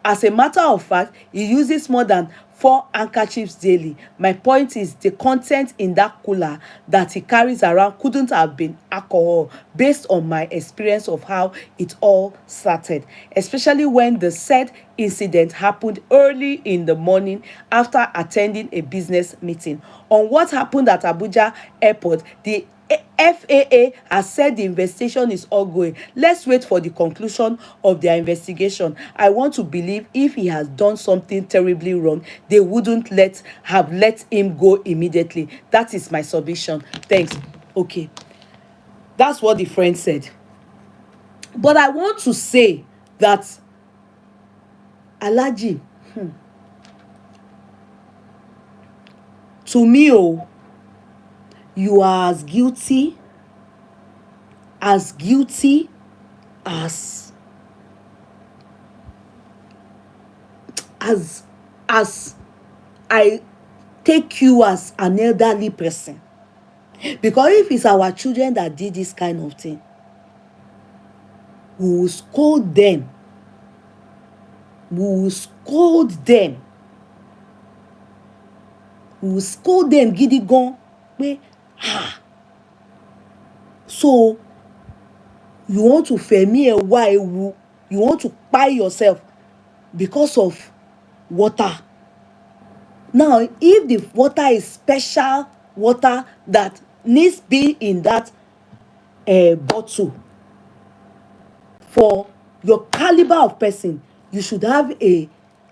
As a matter of fact, he uses more than 4 handkerchiefs daily. My point is the content in that cooler that he carries around couldn't have been alcohol, based on my experience of how it all started, especially when the said incident happened early in the morning after attending a business meeting. On what happened at Abuja airport, the FAA has said the investigation is ongoing. Let's wait for the conclusion of their investigation. I want to believe if he has done something terribly wrong, they wouldn't have let him go immediately. That is my submission. Thanks. Okay. That's what the friend said. But I want to say that Alhaji, to me, you are as guilty as as I take you as an elderly person. Because if it's our children that did this kind of thing, we will scold them. We will scold them. We will scold them gidi gan. So you want to femi ewa ewu, you want to kpai yourself because of water. Now, if the water is special water that needs be in that bottle for your caliber of person, you should have a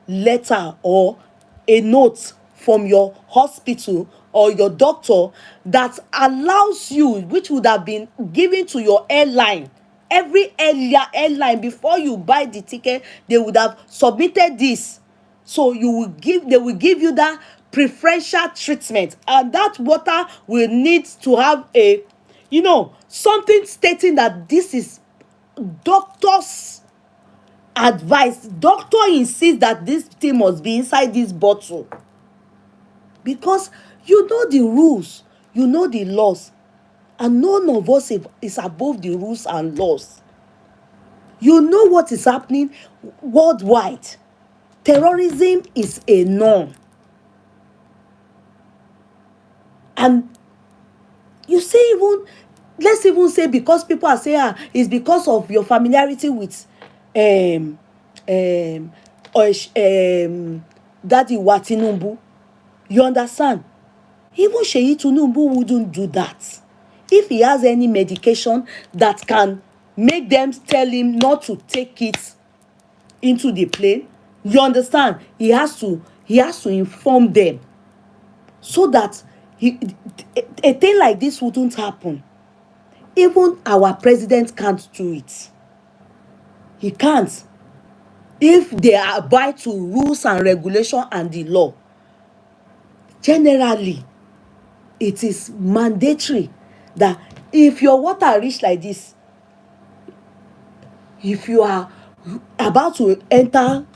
letter or a note from your hospital or your doctor that allows you, which would have been given to your airline. Every airline, before you buy the ticket, they would have submitted this. So they will give you that preferential treatment, and that water will need to have a, something stating that this is doctor's advice. Doctor insists that this thing must be inside this bottle, because you know the rules, you know the laws, and none of us is above the rules and laws. You know what is happening worldwide. Terrorism is a norm. And you say, even let's even say, because people are saying, it's because of your familiarity with um um Daddy wa Tinubu. You understand? Even Sheyi Tinubu wouldn't do that. If he has any medication that can make them tell him not to take it into the plane, you understand, he has to inform them, so that a thing like this wouldn't happen. Even our president can't do it. He can't. If they abide to rules and regulation and the law, generally it is mandatory that if your water reach like this, if you are about to enter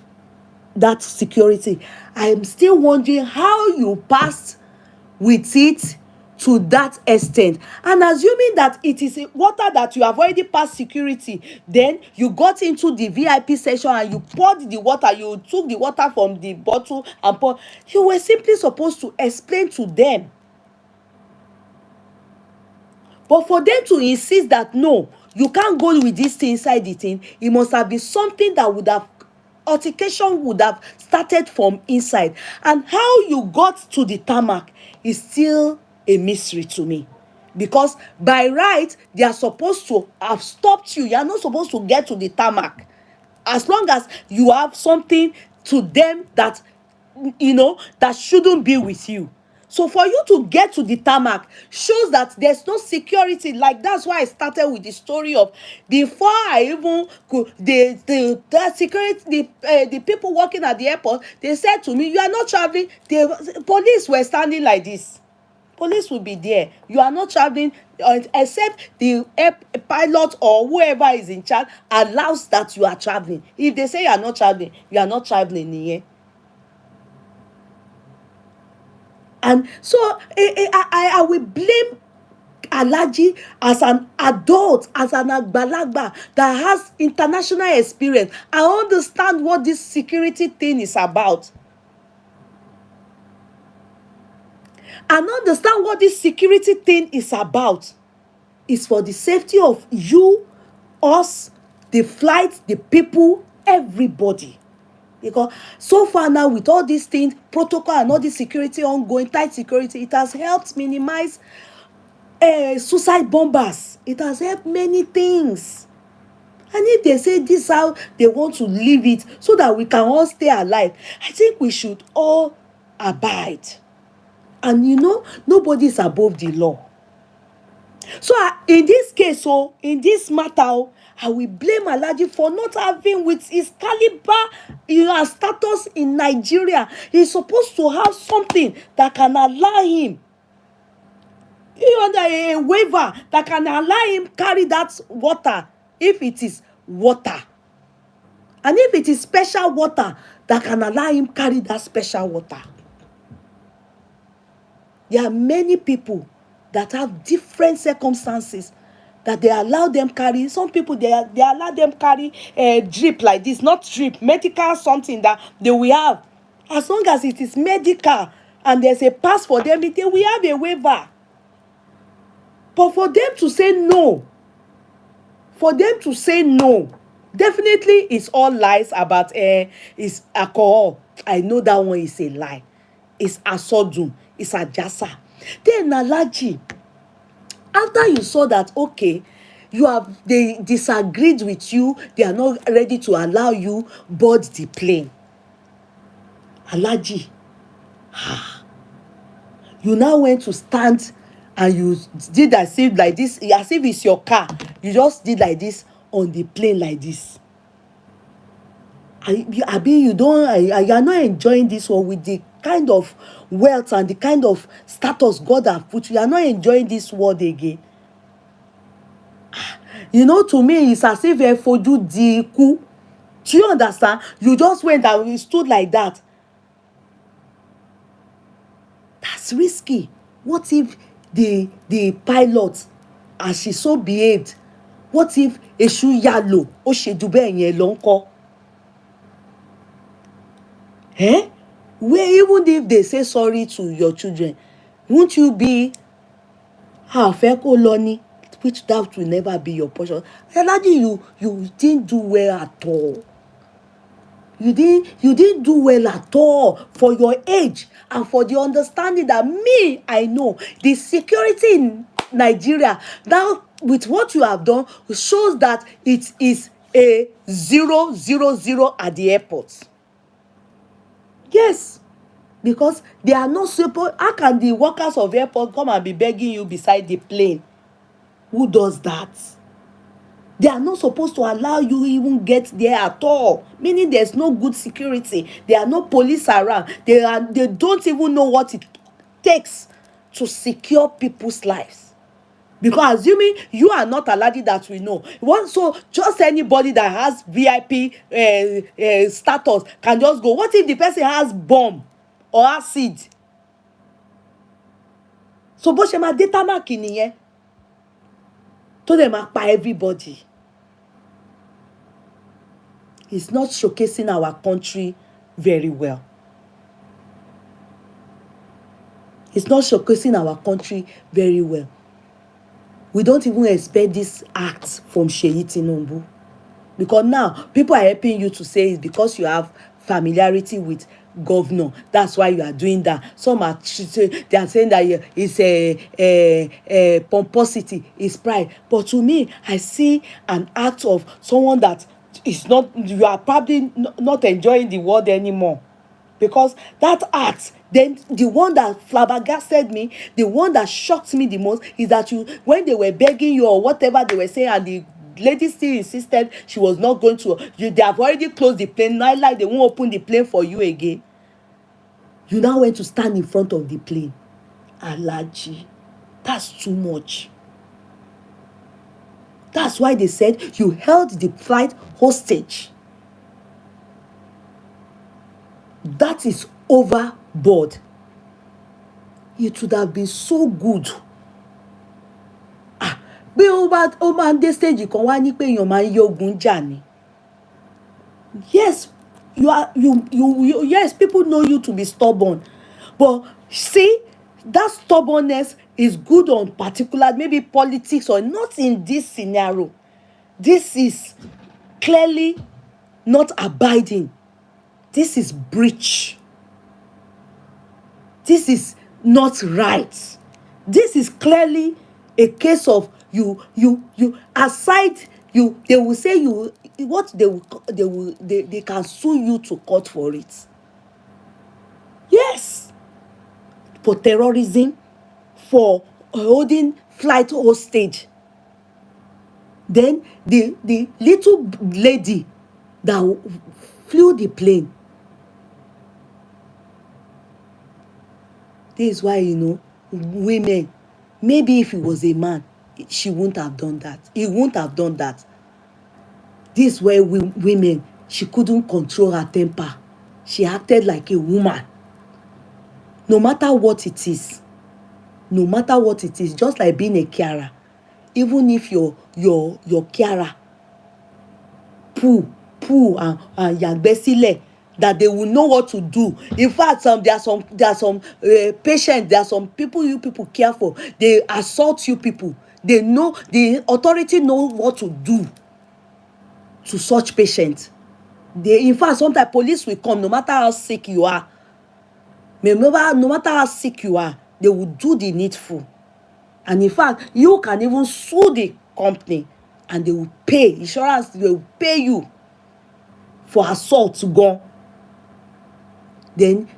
that security, I am still wondering how you passed with it to that extent. And assuming that it is a water that you have already passed security, then you got into the VIP section and you poured the water, you took the water from the bottle and poured. You were simply supposed to explain to them. But for them to insist that no, you can't go with this thing inside the thing, it must have been something that would have, altercation would have started from inside. And how you got to the tarmac is still a mystery to me. Because by right, they are supposed to have stopped you. You are not supposed to get to the tarmac. As long as you have something to them that, that shouldn't be with you. So for you to get to the tarmac shows that there's no security. Like, that's why I started with the story of, before I even could, the security, the people working at the airport, they said to me, you are not traveling. The police were standing like this. Police will be there. You are not traveling, except the air pilot or whoever is in charge allows that you are traveling. If they say you are not traveling, you are not traveling here. And so I will blame Alhaji as an adult, as an agbalagba that has international experience. I understand what this security thing is about. And understand what this security thing is about. It's for the safety of you, us, the flight, the people, everybody. Because so far now, with all these things, protocol and all this security ongoing, tight security, it has helped minimize suicide bombers. It has helped many things. And if they say this how they want to leave it so that we can all stay alive, I think we should all abide. And nobody is above the law. So in this case, in this matter, I will blame Alhaji for not having, with his caliber, and status in Nigeria, he's supposed to have something that can allow him, a waiver that can allow him carry that water, if it is water. And if it is special water, that can allow him carry that special water. There are many people that have different circumstances that they allow them carry. Some people, they allow them carry a drip like this, not drip, medical something that they will have. As long as it is medical and there's a pass for them, they will have a waiver. But for them to say no, definitely it's all lies about it's alcohol. I know that one is a lie. It's asodum, it's ajasa. Then Alhaji, after you saw that, okay, they disagreed with you, they are not ready to allow you board the plane. Alhaji, you now went to stand and you did as if like this, as if it's your car. You just did like this on the plane like this. Abi, you are not enjoying this one with the kind of wealth and the kind of status God have put you. You are not enjoying this world again. To me, it's as if fojú di ikú. Do you understand? You just went and you stood like that. That's risky. What if the pilot, as she so behaved, what if èṣù yalo ó ṣe jù bẹ́ẹ̀ yẹn lọ ńkọ́? Where even if they say sorry to your children, Won't you be Koloni, which that will never be your portion? Elaji, you didn't do well at all. You didn't do well at all for your age and for the understanding that I know the security in Nigeria now with what you have done shows that it is a 000 at the airport. Yes, because they are not supposed. How can the workers of airport come and be begging you beside the plane? Who does that? They are not supposed to allow you even get there at all, meaning there's no good security. There are no police around. They don't even know what it takes to secure people's lives. Because assuming you are not allowed, that we know. So just anybody that has VIP status can just go. What if the person has bomb or acid? So bó ṣe máa dé tarmac nìyẹn tó dẹ̀ máa pa everybody. It's not showcasing our country very well. It's not showcasing our country very well. We don't even expect this act from Seyi Tinubu. Because now, people are helping you to say it's because you have familiarity with governor. That's why you are doing that. Some are they are saying that it's a pomposity, it's pride. But to me, I see an act of someone that is not, you are probably not enjoying the world anymore. Because that act, then the one that flabbergasted me, the one that shocked me the most is that when they were begging you or whatever they were saying, and the lady still insisted she was not going to, they have already closed the plane, not like they won't open the plane for you again. You now went to stand in front of the plane. Alaji, that's too much. That's why they said you held the flight hostage. That is overboard. It would have been so good. Bí ó máa ń dé stage kan wá ní pé èèyàn máa ń yógun jà ni. Yes, yes, people know you to be stubborn. But see, that stubbornness is good on particular, maybe politics, or not in this scenario. This is clearly not abiding. This is breach. This is not right. This is clearly a case of you aside they will say they can sue you to court for it. Yes, for terrorism, for holding flight hostage. Then the little lady that flew the plane. This is why, women, maybe if he was a man, she wouldn't have done that. He wouldn't have done that. This is where women, she couldn't control her temper. She acted like a woman. No matter what it is, just like being a carer. Even if your carer poo and yagbe sílẹ̀, that they will know what to do. In fact, there are some patients, there are some people you people care for. They assault you people. They know, the authority know what to do to such patients. In fact, sometimes police will come, no matter how sick you are. No matter how sick you are, they will do the needful. And in fact, you can even sue the company and they will pay. Insurance, they will pay you for assault to go. Then,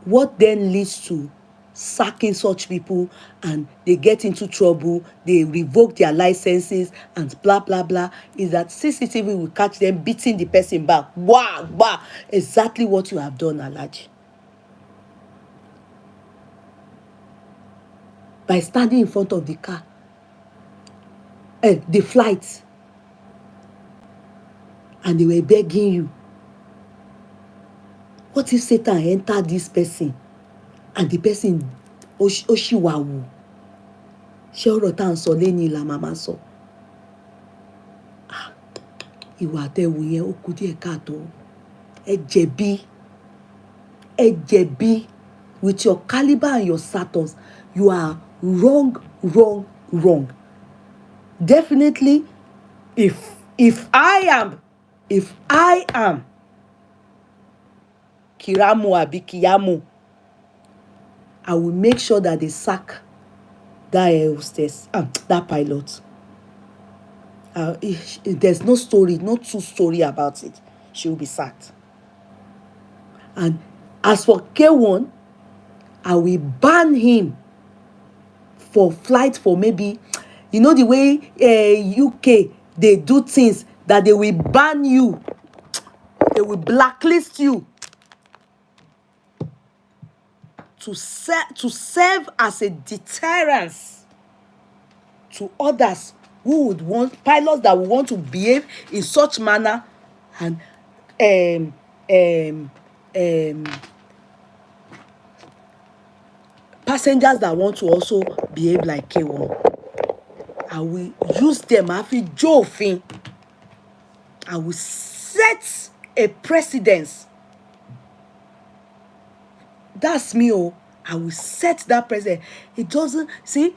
what then leads to sacking such people, and they get into trouble, they revoke their licenses and blah, blah, blah, is that CCTV will catch them beating the person back. Wow. Exactly what you have done, Alhaji. By standing in front of the car, the flight, and they were begging you. What if Satan entered this person and the person Oshiwawu? Ṣé ọ̀rọ̀ tá à ń sọ lẹ́yìn la màmá sọ? Ìwà àtẹ̀wò yẹn ó kù díẹ̀ káàtó. Ẹ jẹ̀bi. with your caliber and your status, you are wrong, wrong, wrong. Definitely, if I am Kiramu abi Kiyamu, I will make sure that they sack that air hostess, that pilot. There's no story, no true story about it. She will be sacked. And as for K1, I will ban him for flight for maybe, the way UK they do things, that they will ban you, they will blacklist you to serve as a deterrence to others who would want pilots that would want to behave in such manner, and um um um passengers that want to also behave like K1. I will use them. I will jó. I will set a precedence. That's me. Oh, I will set that precedent. It doesn't see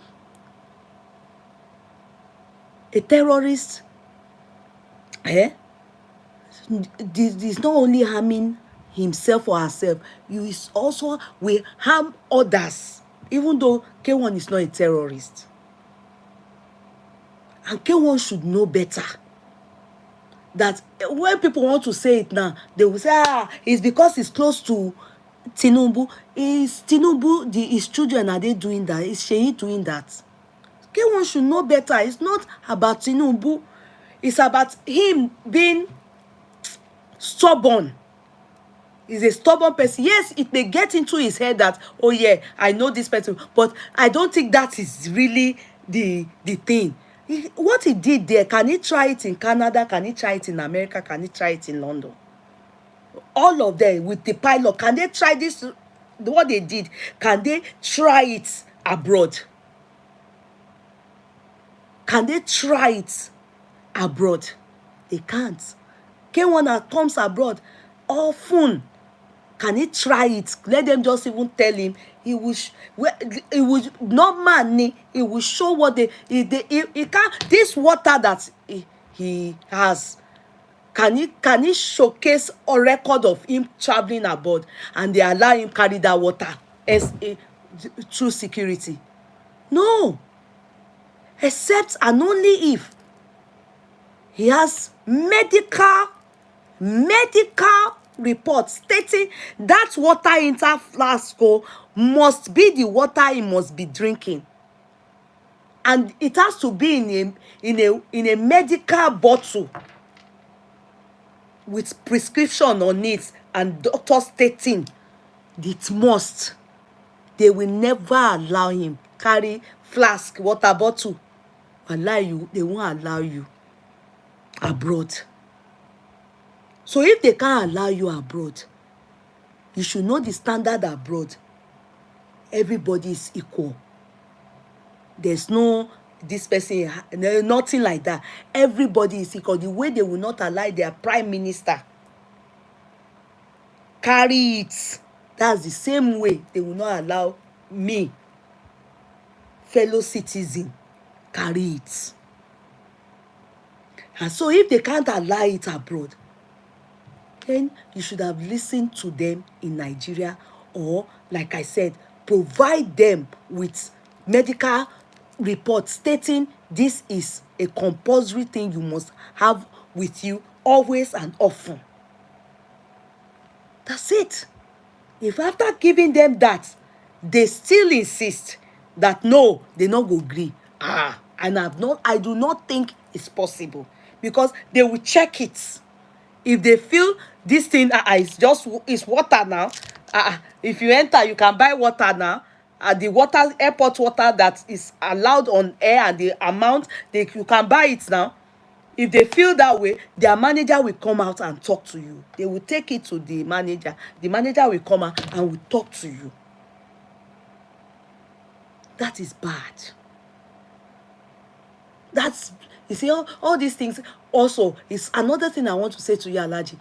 a terrorist. This is not only harming himself or herself. You is also will harm others. Even though K1 is not a terrorist, and K1 should know better. That when people want to say it now, they will say, it's because it's close to Tinubu. Is Tinubu, his children, are they doing that? Is Yeye doing that? K1 should know better. It's not about Tinubu. It's about him being stubborn. He's a stubborn person. Yes, it may get into his head that, oh yeah, I know this person, but I don't think that is really the thing. What he did there, can he try it in Canada? Can he try it in America? Can he try it in London? All of them with the pilot, can they try this? What they did, can they try it abroad? Can they try it abroad? They can't. K1 that comes abroad often, can he try it? Let them just even tell him. He will not man. He will show what he can't. This water that he has, can he showcase a record of him traveling abroad, and they allow him carry that water as through security? No, except and only if he has medical report stating that water in that flask must be the water he must be drinking, and it has to be in a medical bottle with prescription on it, and doctor stating it must. They will never allow him carry flask water bottle. They won't allow you abroad. So if they can't allow you abroad, you should know the standard abroad. Everybody is equal. There's no this person, nothing like that. Everybody is equal. The way they will not allow their prime minister carry it, that's the same way they will not allow me, fellow citizen, carry it. And so if they can't allow it abroad, then you should have listened to them in Nigeria, or like I said, provide them with medical reports stating this is a compulsory thing you must have with you always and often. That's it. If after giving them that, they still insist that no, they not go agree, and I do not think it's possible, because they will check it. If they feel this thing it's water now, if you enter, you can buy water now, the water, airport water that is allowed on air, and the amount you can buy it now. If they feel that way, their manager will come out and talk to you. They will take it to the manager will come out and will talk to you. That is bad. That's, you see, all these things. Also, it's another thing I want to say to you, Alhaji.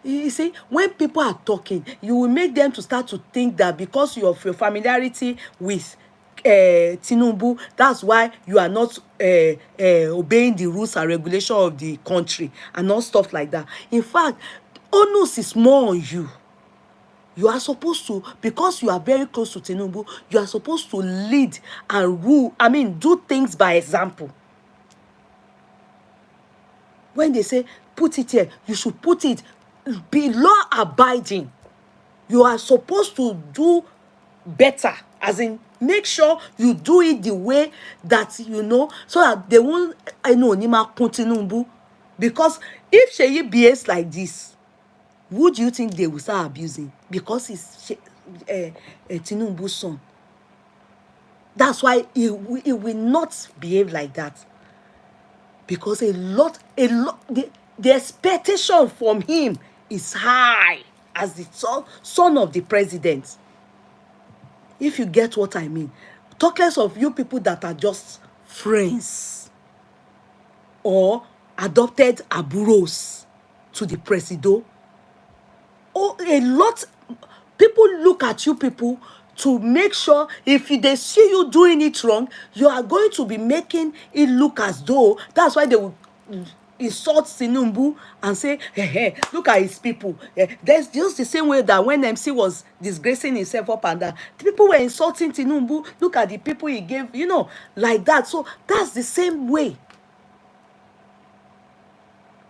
You see, when people are talking, you will make them to start to think that because of your familiarity with Tinubu, that's why you are not obeying the rules and regulation of the country and all stuff like that. In fact, onus is more on you. You are supposed to, because you are very close to Tinubu, you are supposed to lead and rule, do things by example. When they say put it here, you should put it. Be law abiding. You are supposed to do better, as in make sure you do it the way that so that they won't nima kun Tinubu. Because if Sheyi behaves like this, who do you think they will start abusing? Because he's Tinubu's son. That's why he will not behave like that. Because the expectation from him is high as the son of the president. If you get what I mean. Talk less of you people that are just friends or adopted aburos to the presido. Oh, a lot people look at you people to make sure if they see you doing it wrong, you are going to be making it look as though that's why they will insult Tinubu and say, hey, look at his people. There's just the same way that when MC was disgracing himself up and down, the people were insulting Tinubu. Look at the people he gave, like that. So that's the same way.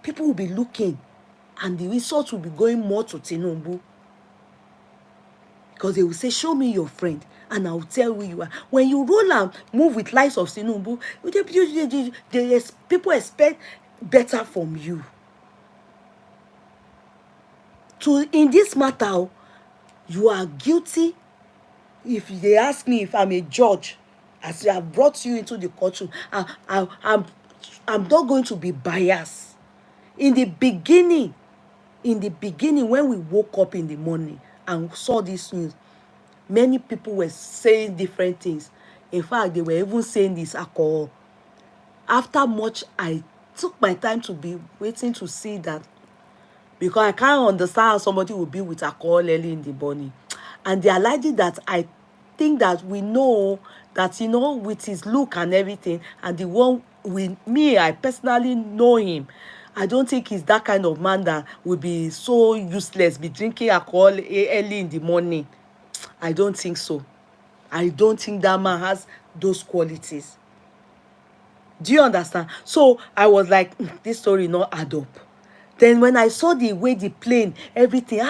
People will be looking and the insult will be going more to Tinubu. Because they will say, show me your friend, and I will tell who you are. When you roll and move with lies of Tinubu, people expect better from you. In this matter, you are guilty. If they ask me if I'm a judge, as I have brought you into the courtroom, I'm not going to be biased. In the beginning, when we woke up in the morning and saw this news, many people were saying different things. In fact, they were even saying this alcohol. After much, I took my time to be waiting to see that, because I can't understand how somebody will be with alcohol early in the morning. And they are likely that I think that we know that, with his look and everything, and the one with me, I personally know him. I don't think he's that kind of man that will be so useless, be drinking alcohol early in the morning. I don't think so. I don't think that man has those qualities. Do you understand? So I was like, this story not add up. Then when I saw the way the plane, everything,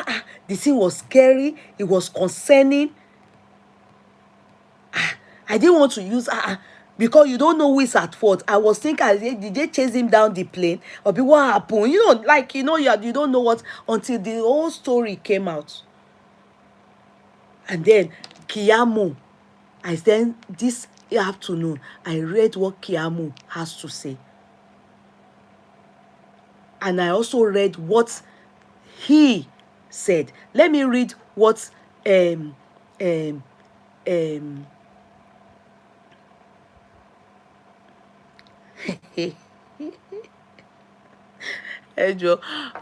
the thing was scary. It was concerning. I didn't want to use because you don't know who is at fault. I was thinking, did they chase him down the plane, or be what happened? You don't know what until the whole story came out. And then Kiamu, this afternoon, I read what Kiamu has to say. And I also read what he said. Let me read what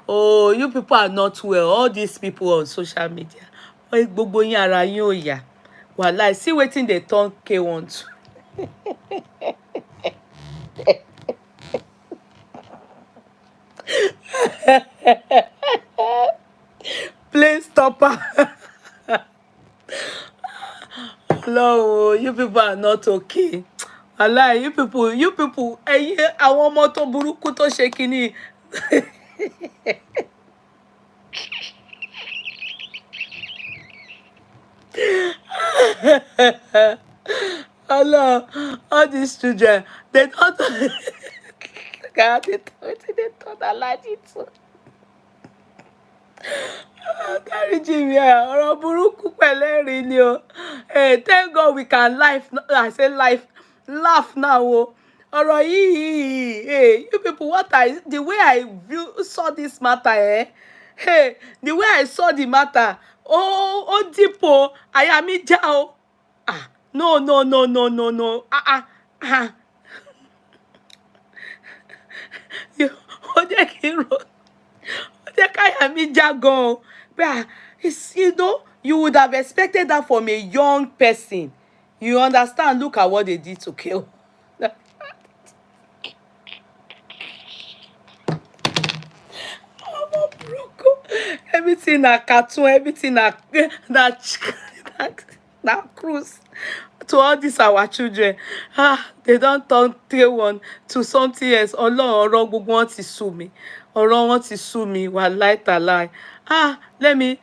oh, you people are not well. All these people on social media, gbogbo yín ara yín ò yá. Wallahi, see wetin they turn K1 to. Plane stopper. Hello, you people are not okay. Wallahi, you people, àwọn ọmọ tó burúkú tó ṣe kíní. Allah, all these children, they don't. God, they thought I like it. Dáríjì mi, ọ̀rọ̀ burúkú pẹ̀lẹ́rìn ni o. Thank God we can laugh now o. Ọ̀rọ̀ yìí, you people, the way I saw this matter, the way I saw the matter, deep o, àyà mi já o. No. Ó jẹ́ kí n rò. Ó jẹ́ káyà mi já gan. It's, you would have expected that from a young person. You understand? Look at what they did to Kill. Ọmọ burúkú. Everything na cartoon, everything na na cruise to all these our children. They don't turn K1 to something else. Ọlọ́run, ọ̀rọ̀ gbogbo wọn ti sú mi. Ọ̀rọ̀ wọn ti sú mi. Wàláì tàláì. Let me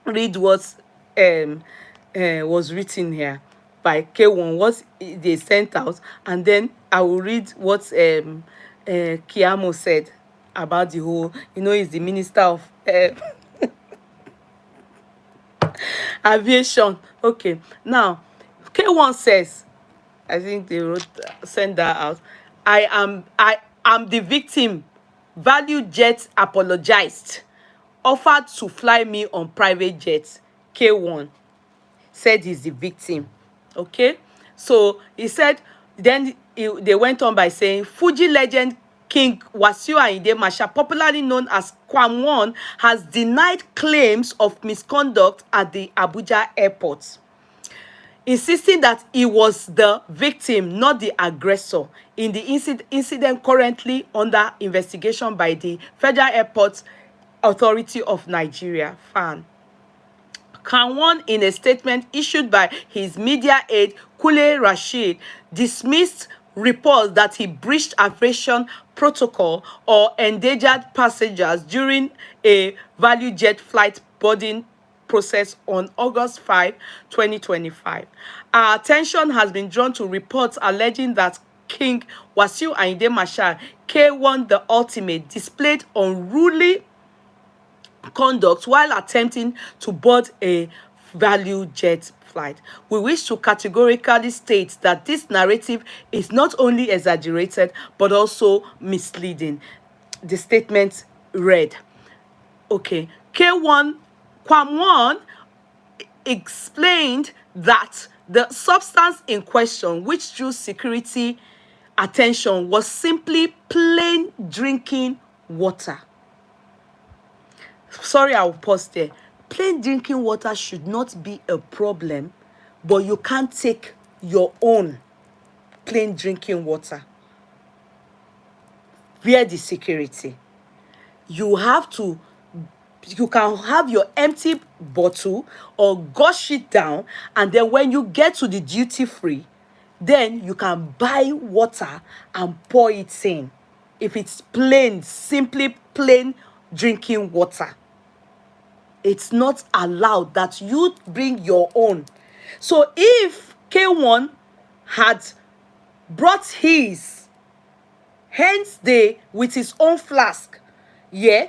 read what was written here by K1, what they sent out, and then I will read what Kiamo said about the whole, he's the minister of aviation. Okay, now K1 says, I think they wrote, send that out. I am the victim. Value Jet apologized. Offered to fly me on private jets. K1 said he's the victim. Okay, so he said, then they went on by saying Fuji legend King Wasiu Ayinde Marshal, popularly known as Kwam1, has denied claims of misconduct at the Abuja airport, insisting that he was the victim, not the aggressor, in the incident currently under investigation by the Federal Airport Authority of Nigeria, FAN. Kwam1, in a statement issued by his media aide Kule Rashid, dismissed reports that he breached aviation protocol or endangered passengers during a value jet flight boarding process on August 5, 2025. Our attention has been drawn to reports alleging that King Wasiu Ayinde Marshal, K1 the Ultimate, displayed unruly conduct while attempting to board a value jet flight. We wish to categorically state that this narrative is not only exaggerated but also misleading. The statement read, okay, Kwam1 explained that the substance in question, which drew security attention, was simply plain drinking water. Sorry, I'll pause there. Plain drinking water should not be a problem, but you can't take your own plain drinking water. Where the security? You can have your empty bottle or gush it down, and then when you get to the duty free, then you can buy water and pour it in. If it's plain, simply plain drinking water, it's not allowed that you bring your own. So if K1 had brought his, hence with his own flask, yeah,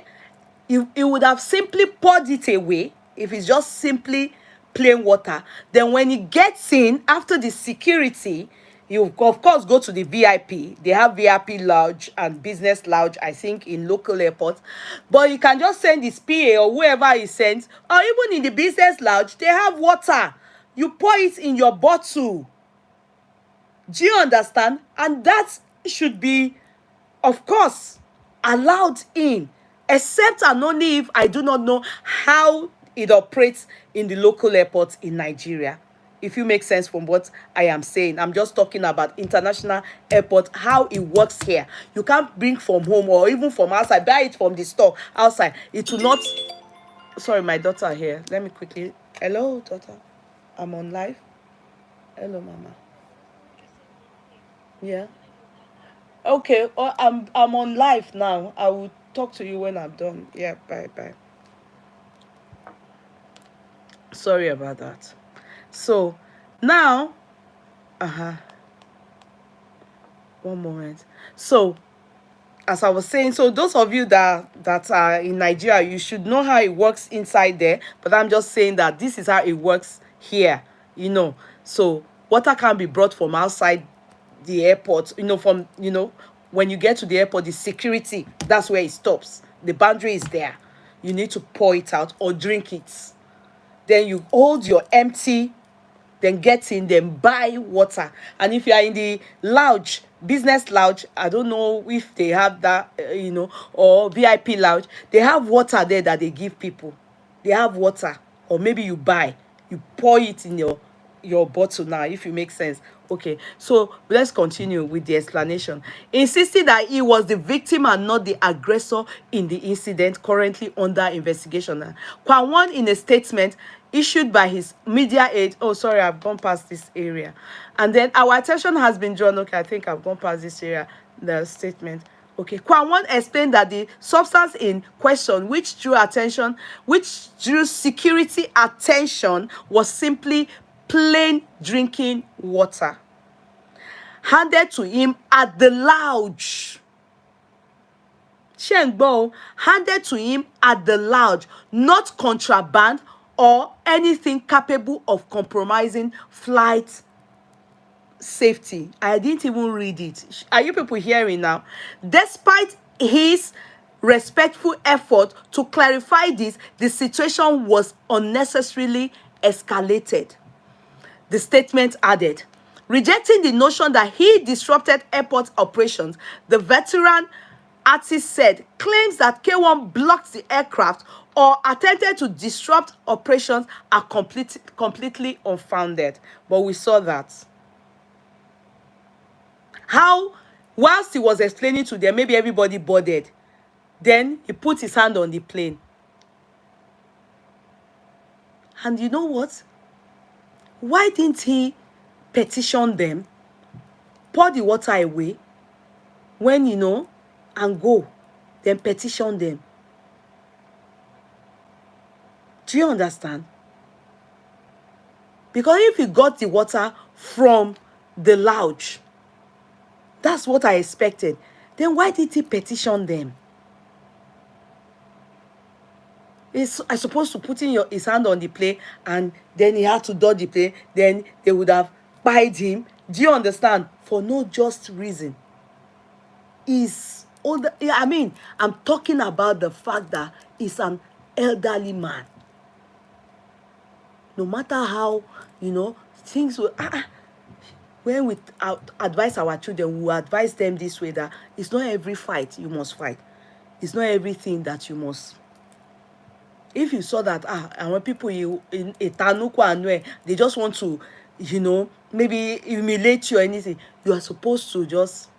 he would have simply poured it away. If it's just simply plain water, then when he gets in after the security, you of course go to the VIP. They have VIP lounge and business lounge, I think, in local airports. But you can just send his PA or whoever he sends, or even in the business lounge, they have water. You pour it in your bottle. Do you understand? And that should be, of course, allowed in, except and only if I do not know how it operates in the local airports in Nigeria. If you make sense from what I am saying, I'm just talking about international airport, how it works here. You can't bring from home or even from outside, buy it from the store outside. It will not. Sorry, my daughter here. Let me quickly. Hello, daughter. I'm on live. Hello, mama. Yeah. Okay. I'm on live now. I will talk to you when I'm done. Yeah. Bye. Bye. Sorry about that. So now, one moment. So as I was saying, so those of you that are in Nigeria, you should know how it works inside there. But I'm just saying that this is how it works here. So water can be brought from outside the airport. When you get to the airport, the security, that's where it stops. The boundary is there. You need to pour it out or drink it. Then you hold your empty then get in, then buy water. And if you are in the lounge, business lounge, I don't know if they have that, or VIP lounge, they have water there that they give people. They have water, or maybe you buy, you pour it in your bottle now, if it makes sense. Okay, so let's continue with the explanation. Insisting that he was the victim and not the aggressor in the incident currently under investigation. Kwan Won, in a statement issued by his media aide, oh sorry, I've gone past this area, and then our attention has been drawn, okay, I think I've gone past this area, the statement. Okay, Kwan Won explained that the substance in question, which drew security attention, was simply plain drinking water handed to him at the lounge. Shengbo, handed to him at the lounge, not contraband or anything capable of compromising flight safety. I didn't even read it. Are you people hearing now? Despite his respectful effort to clarify this, the situation was unnecessarily escalated. The statement added, rejecting the notion that he disrupted airport operations, the veteran artist said claims that K1 blocked the aircraft or attempted to disrupt operations are completely unfounded. But we saw that. How, whilst he was explaining to them, maybe everybody boarded, then he put his hand on the plane. And you know what? Why didn't he petition them, pour the water away, when, and go, then petition them? Do you understand? Because if he got the water from the lounge, that's what I expected, then why did he petition them? I supposed to put in his hand on the plane, and then he had to dodge the plane, then they would have pied him. Do you understand? For no just reason. I'm talking about the fact that he's an elderly man. No matter how, things will, when we advise our children, we advise them this way, that it's not every fight you must fight. It's not everything that you must. If you saw that, and when people in a tanuku and they just want to, maybe humiliate you or anything, you are supposed to just,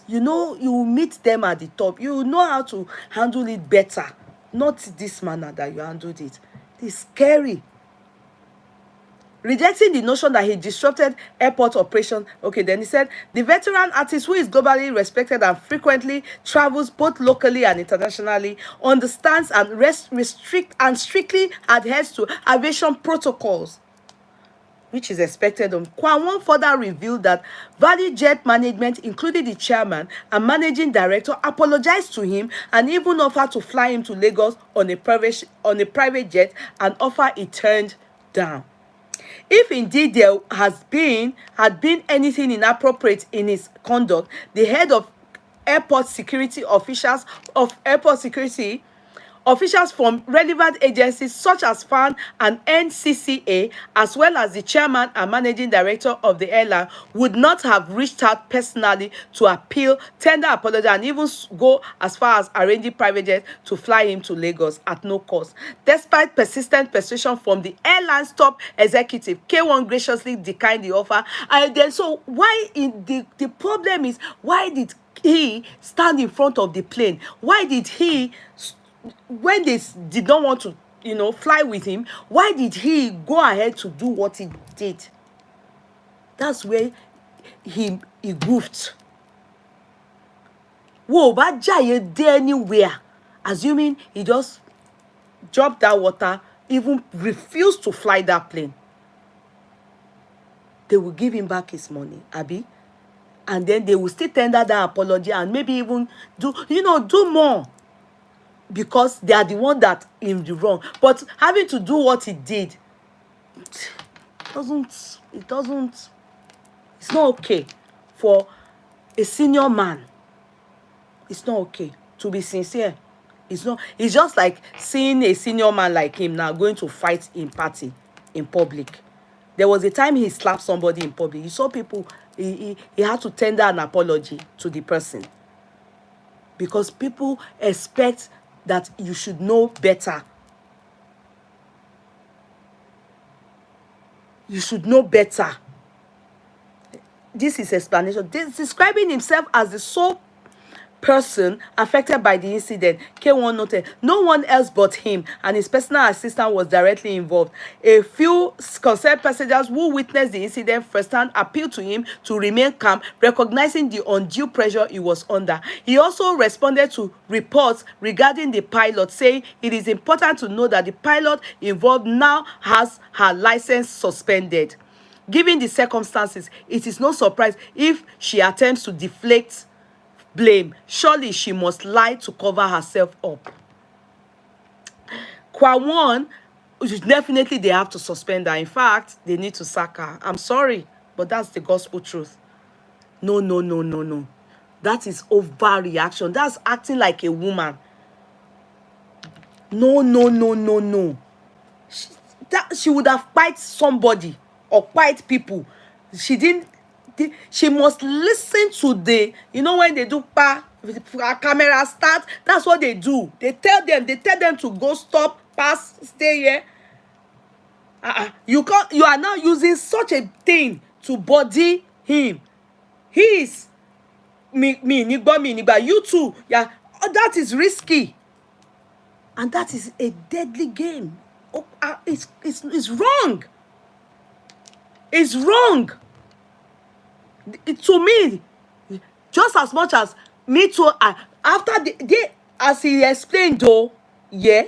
you meet them at the top. You know how to handle it better. Not this manner that you handled it. It's scary. Rejecting the notion that he disrupted airport operation. Okay, then he said, the veteran artist, who is globally respected and frequently travels both locally and internationally, understands and strictly adheres to aviation protocols, which is expected of him. Kwan Won further revealed that Valley Jet management, including the chairman and managing director, apologized to him and even offered to fly him to Lagos on a private jet, an offer he turned down. If indeed there had been anything inappropriate in his conduct, the head of airport security officials from relevant agencies such as FAN and NCCA, as well as the chairman and managing director of the airline, would not have reached out personally to appeal, tender apology, and even go as far as arranging private jets to fly him to Lagos at no cost. Despite persistent persuasion from the airline's top executive, K1 graciously declined the offer. And then, so the problem is, why did he stand in front of the plane? Why did he, when they did not want to, fly with him, why did he go ahead to do what he did? That's where he goofed. Whoa, but Yeye there anywhere, assuming he just dropped that water, even refused to fly that plane, they will give him back his money, Abi, and then they will still tender that apology and maybe even do more, because they are the one that in the wrong. But having to do what he did, it's not okay for a senior man. It's not okay, to be sincere. It's just like seeing a senior man like him now going to fight in party, in public. There was a time he slapped somebody in public. You saw people, he had to tender an apology to the person, because people expect that you should know better. You should know better. This is explanation. This describing himself as the sole person affected by the incident. K1 noted no one else but him and his personal assistant was directly involved. A few concerned passengers who witnessed the incident firsthand appealed to him to remain calm, recognizing the undue pressure he was under. He also responded to reports regarding the pilot, saying it is important to know that the pilot involved now has her license suspended. Given the circumstances, it is no surprise if she attempts to deflect blame. Surely she must lie to cover herself up. Kwa1, definitely they have to suspend her. In fact, they need to sack her. I'm sorry, but that's the gospel truth. No, no, no, no, no. That is overreaction. That's acting like a woman. No, no, no, no, no. She would have fight somebody or fight people. She didn't. She must listen to the, when they do camera start, that's what they do. They tell them to go, stop, pass, stay here. You are now using such a thing to body him. He is me, you too. Yeah, that is risky. And that is a deadly game. It's wrong. It's wrong. To me, just as much as me too, after as he explained though, yeah,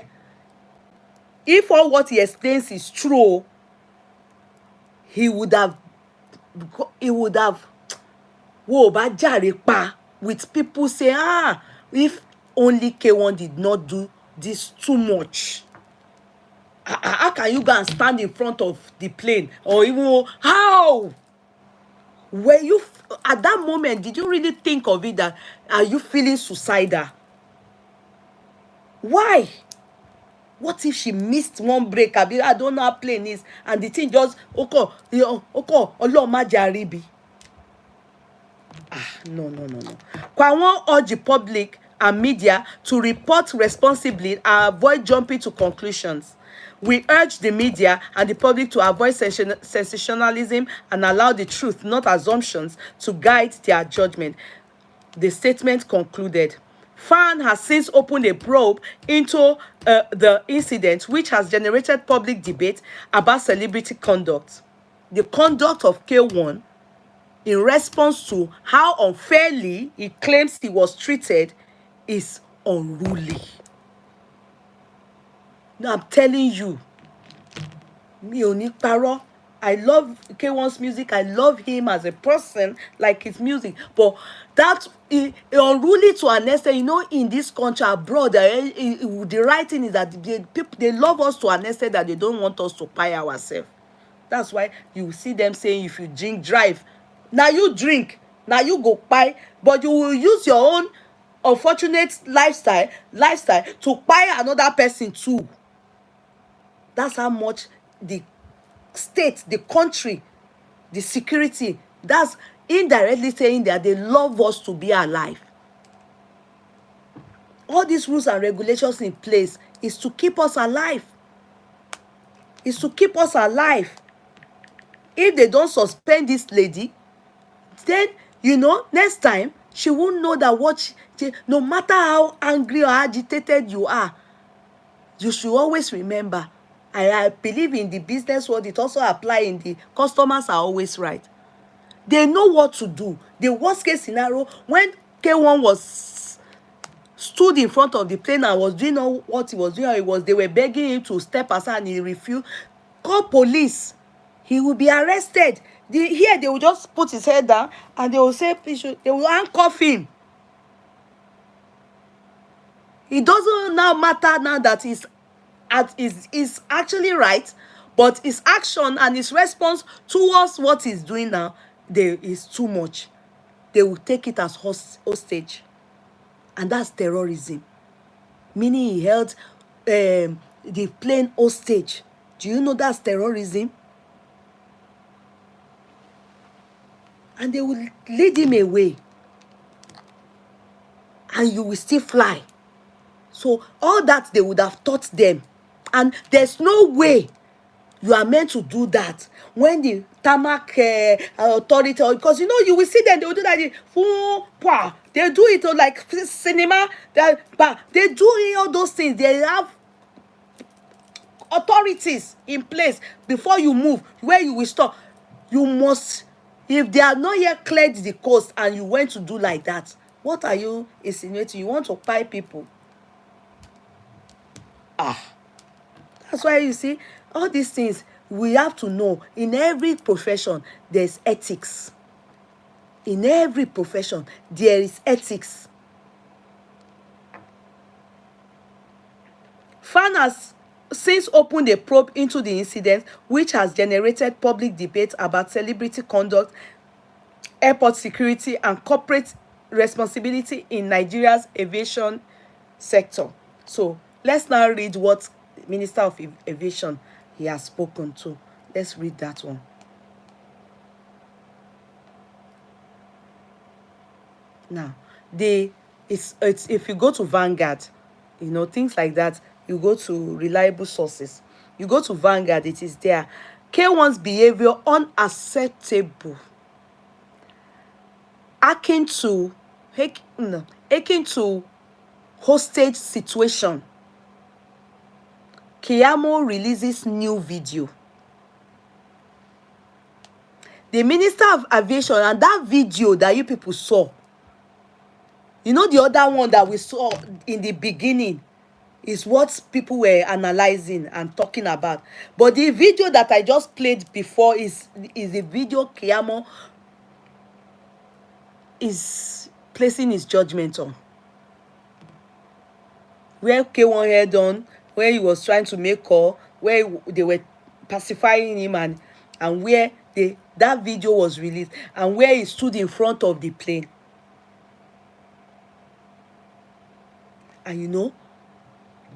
if all what he explains is true, he would have whoa, with people saying, if only K1 did not do this too much. How can you go and stand in front of the plane? Or even, how? Were you, at that moment, did you really think of it that, are you feeling suicidal? Why? What if she missed one break? I don't know how plane is. And the thing just, okay, Allah ma jaribi. No. Kwa1 urge the public and media to report responsibly and avoid jumping to conclusions. We urge the media and the public to avoid sensationalism and allow the truth, not assumptions, to guide their judgment. The statement concluded. FAN has since opened a probe into the incident, which has generated public debate about celebrity conduct. The conduct of K1 in response to how unfairly he claims he was treated is unruly. Now I'm telling you, mi ò ní parọ́. I love K1's music. I love him as a person, like his music. But that unruly to an extent, in this country, abroad, the right thing is that they love us to an extent that they don't want us to pay ourselves. That's why you see them saying, if you drink, drive. Now you drink, now you go buy, but you will use your own unfortunate lifestyle to buy another person too. That's how much the state, the country, the security, that's indirectly saying that they love us to be alive. All these rules and regulations in place is to keep us alive. Is to keep us alive. If they don't suspend this lady, then, next time, she won't know that no matter how angry or agitated you are, you should always remember, I believe in the business world, it also applies in the customers are always right. They know what to do. The worst case scenario, when K1 was stood in front of the plane and was doing what he was doing, they were begging him to step aside and he refused. Call police. He will be arrested. Here they will just put his head down and they will say, they will handcuff him. It doesn't now matter now that he's actually right, but his action and his response towards what he's doing now, is too much. They will take it as hostage. And that's terrorism. Meaning he held the plane hostage. Do you know that's terrorism? and they will lead him away, and you will still fly. So all that they would have taught them, and there's no way you are meant to do that when the tarmac authority, because you will see them, they will do that, they do it like cinema, they do all those things. They have authorities in place before you move, where you will stop. You must, if they have not yet cleared the coast and you went to do like that, what are you insinuating? You want to kpai people? That's why you see all these things we have to know. In every profession there's ethics. In every profession there is ethics. FAN has since opened a probe into the incident, which has generated public debate about celebrity conduct, airport security, and corporate responsibility in Nigeria's aviation sector. So let's now read what Minister of Aviation he has spoken to. Let's read that one. Now, it's if you go to Vanguard, things like that, you go to reliable sources. You go to Vanguard, it is there. K1's behavior unacceptable. Akin to hostage situation. Keyamo releases new video. The Minister of Aviation, and that video that you people saw, the other one that we saw in the beginning is what people were analyzing and talking about. But the video that I just played before is the video Keyamo is placing his judgment on. Where K1 head on, where he was trying to make call, where they were pacifying him, and where that video was released, and where he stood in front of the plane. And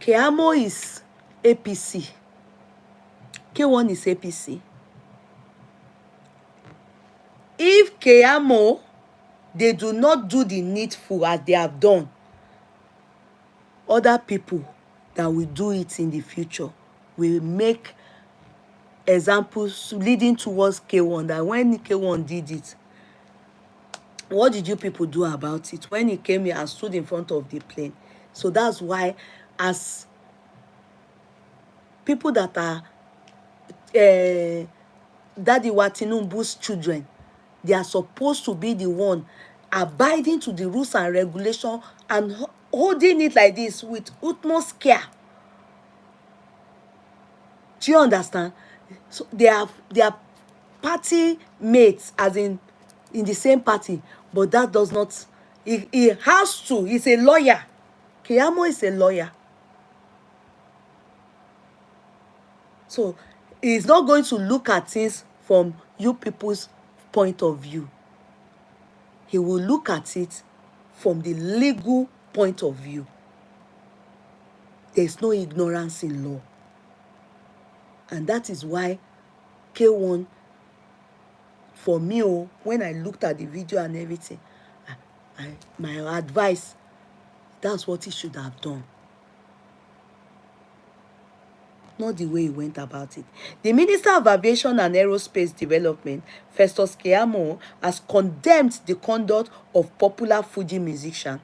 Keyamo is APC. K1 is APC. If Keyamo, they do not do the needful as they have done, other people that will do it in the future will make examples leading towards K1, that when K1 did it, what did you people do about it when he came here and stood in front of the plane? So that's why, as people that are Daddy Tinubu's children, they are supposed to be the one abiding to the rules and regulation and holding it like this with utmost care. Do you understand? So they are party mates, as in the same party, but that does not, he has to, he's a lawyer. Keyamo is a lawyer. So he's not going to look at things from you people's point of view. He will look at it from the legal point of view. There's no ignorance in law. And that is why K1, for me, when I looked at the video and everything, my advice, that's what he should have done. Not the way he went about it. The Minister of Aviation and Aerospace Development, Festus Keyamo, has condemned the conduct of popular Fuji musician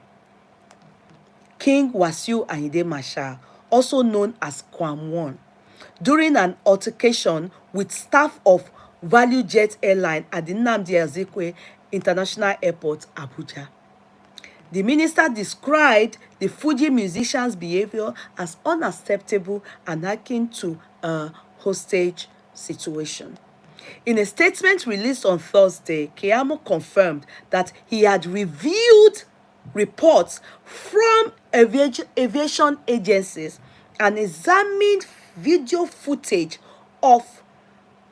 King Wasiu Ayinde Marshal, also known as Kwam1, during an altercation with staff of Value Jet Airline at the Nnamdi Azikiwe International Airport, Abuja. The minister described the Fuji musician's behavior as unacceptable and akin to a hostage situation. In a statement released on Thursday, Keyamo confirmed that he had reviewed reports from aviation agencies and examined video footage of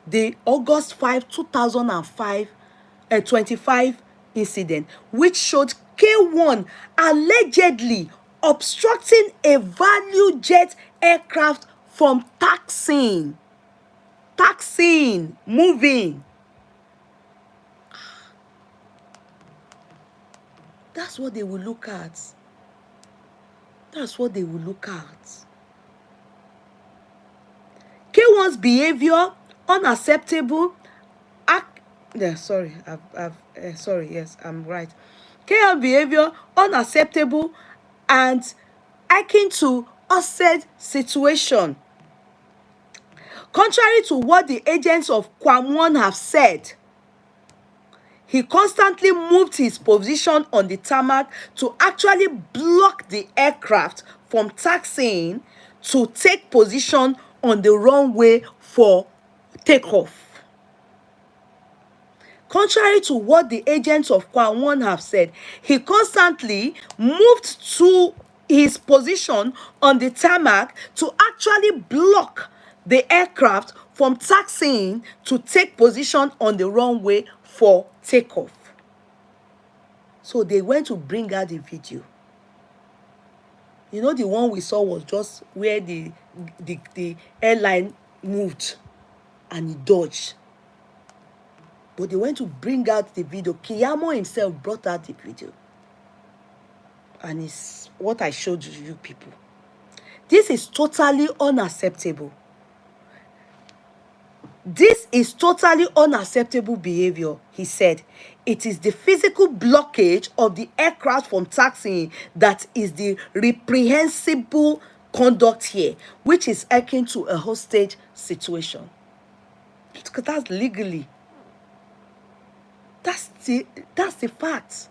the August 5, 2025 incident, which showed K1 allegedly obstructing a Value Jet aircraft from taxiing, moving. That's what they will look at. That's what they will look at. K1's behavior unacceptable. Sorry, yes, I'm right. K1 behavior unacceptable and akin to upset situation. Contrary to what the agents of Kwam have said, he constantly moved his position on the tarmac to actually block the aircraft from taxiing to take position on the runway for takeoff. Contrary to what the agents of Kwam have said, he constantly moved to his position on the tarmac to actually block the aircraft from taxiing to take position on the runway for takeoff. So they went to bring out the video. You know, the one we saw was just where the airline moved and he dodged. But they went to bring out the video. Kiyamo himself brought out the video. And it's what I showed you people. This is totally unacceptable. This is totally unacceptable behavior, he said. It is the physical blockage of the aircraft from taxiing that is the reprehensible conduct here, which is akin to a hostage situation. Because that's legally. That's the fact.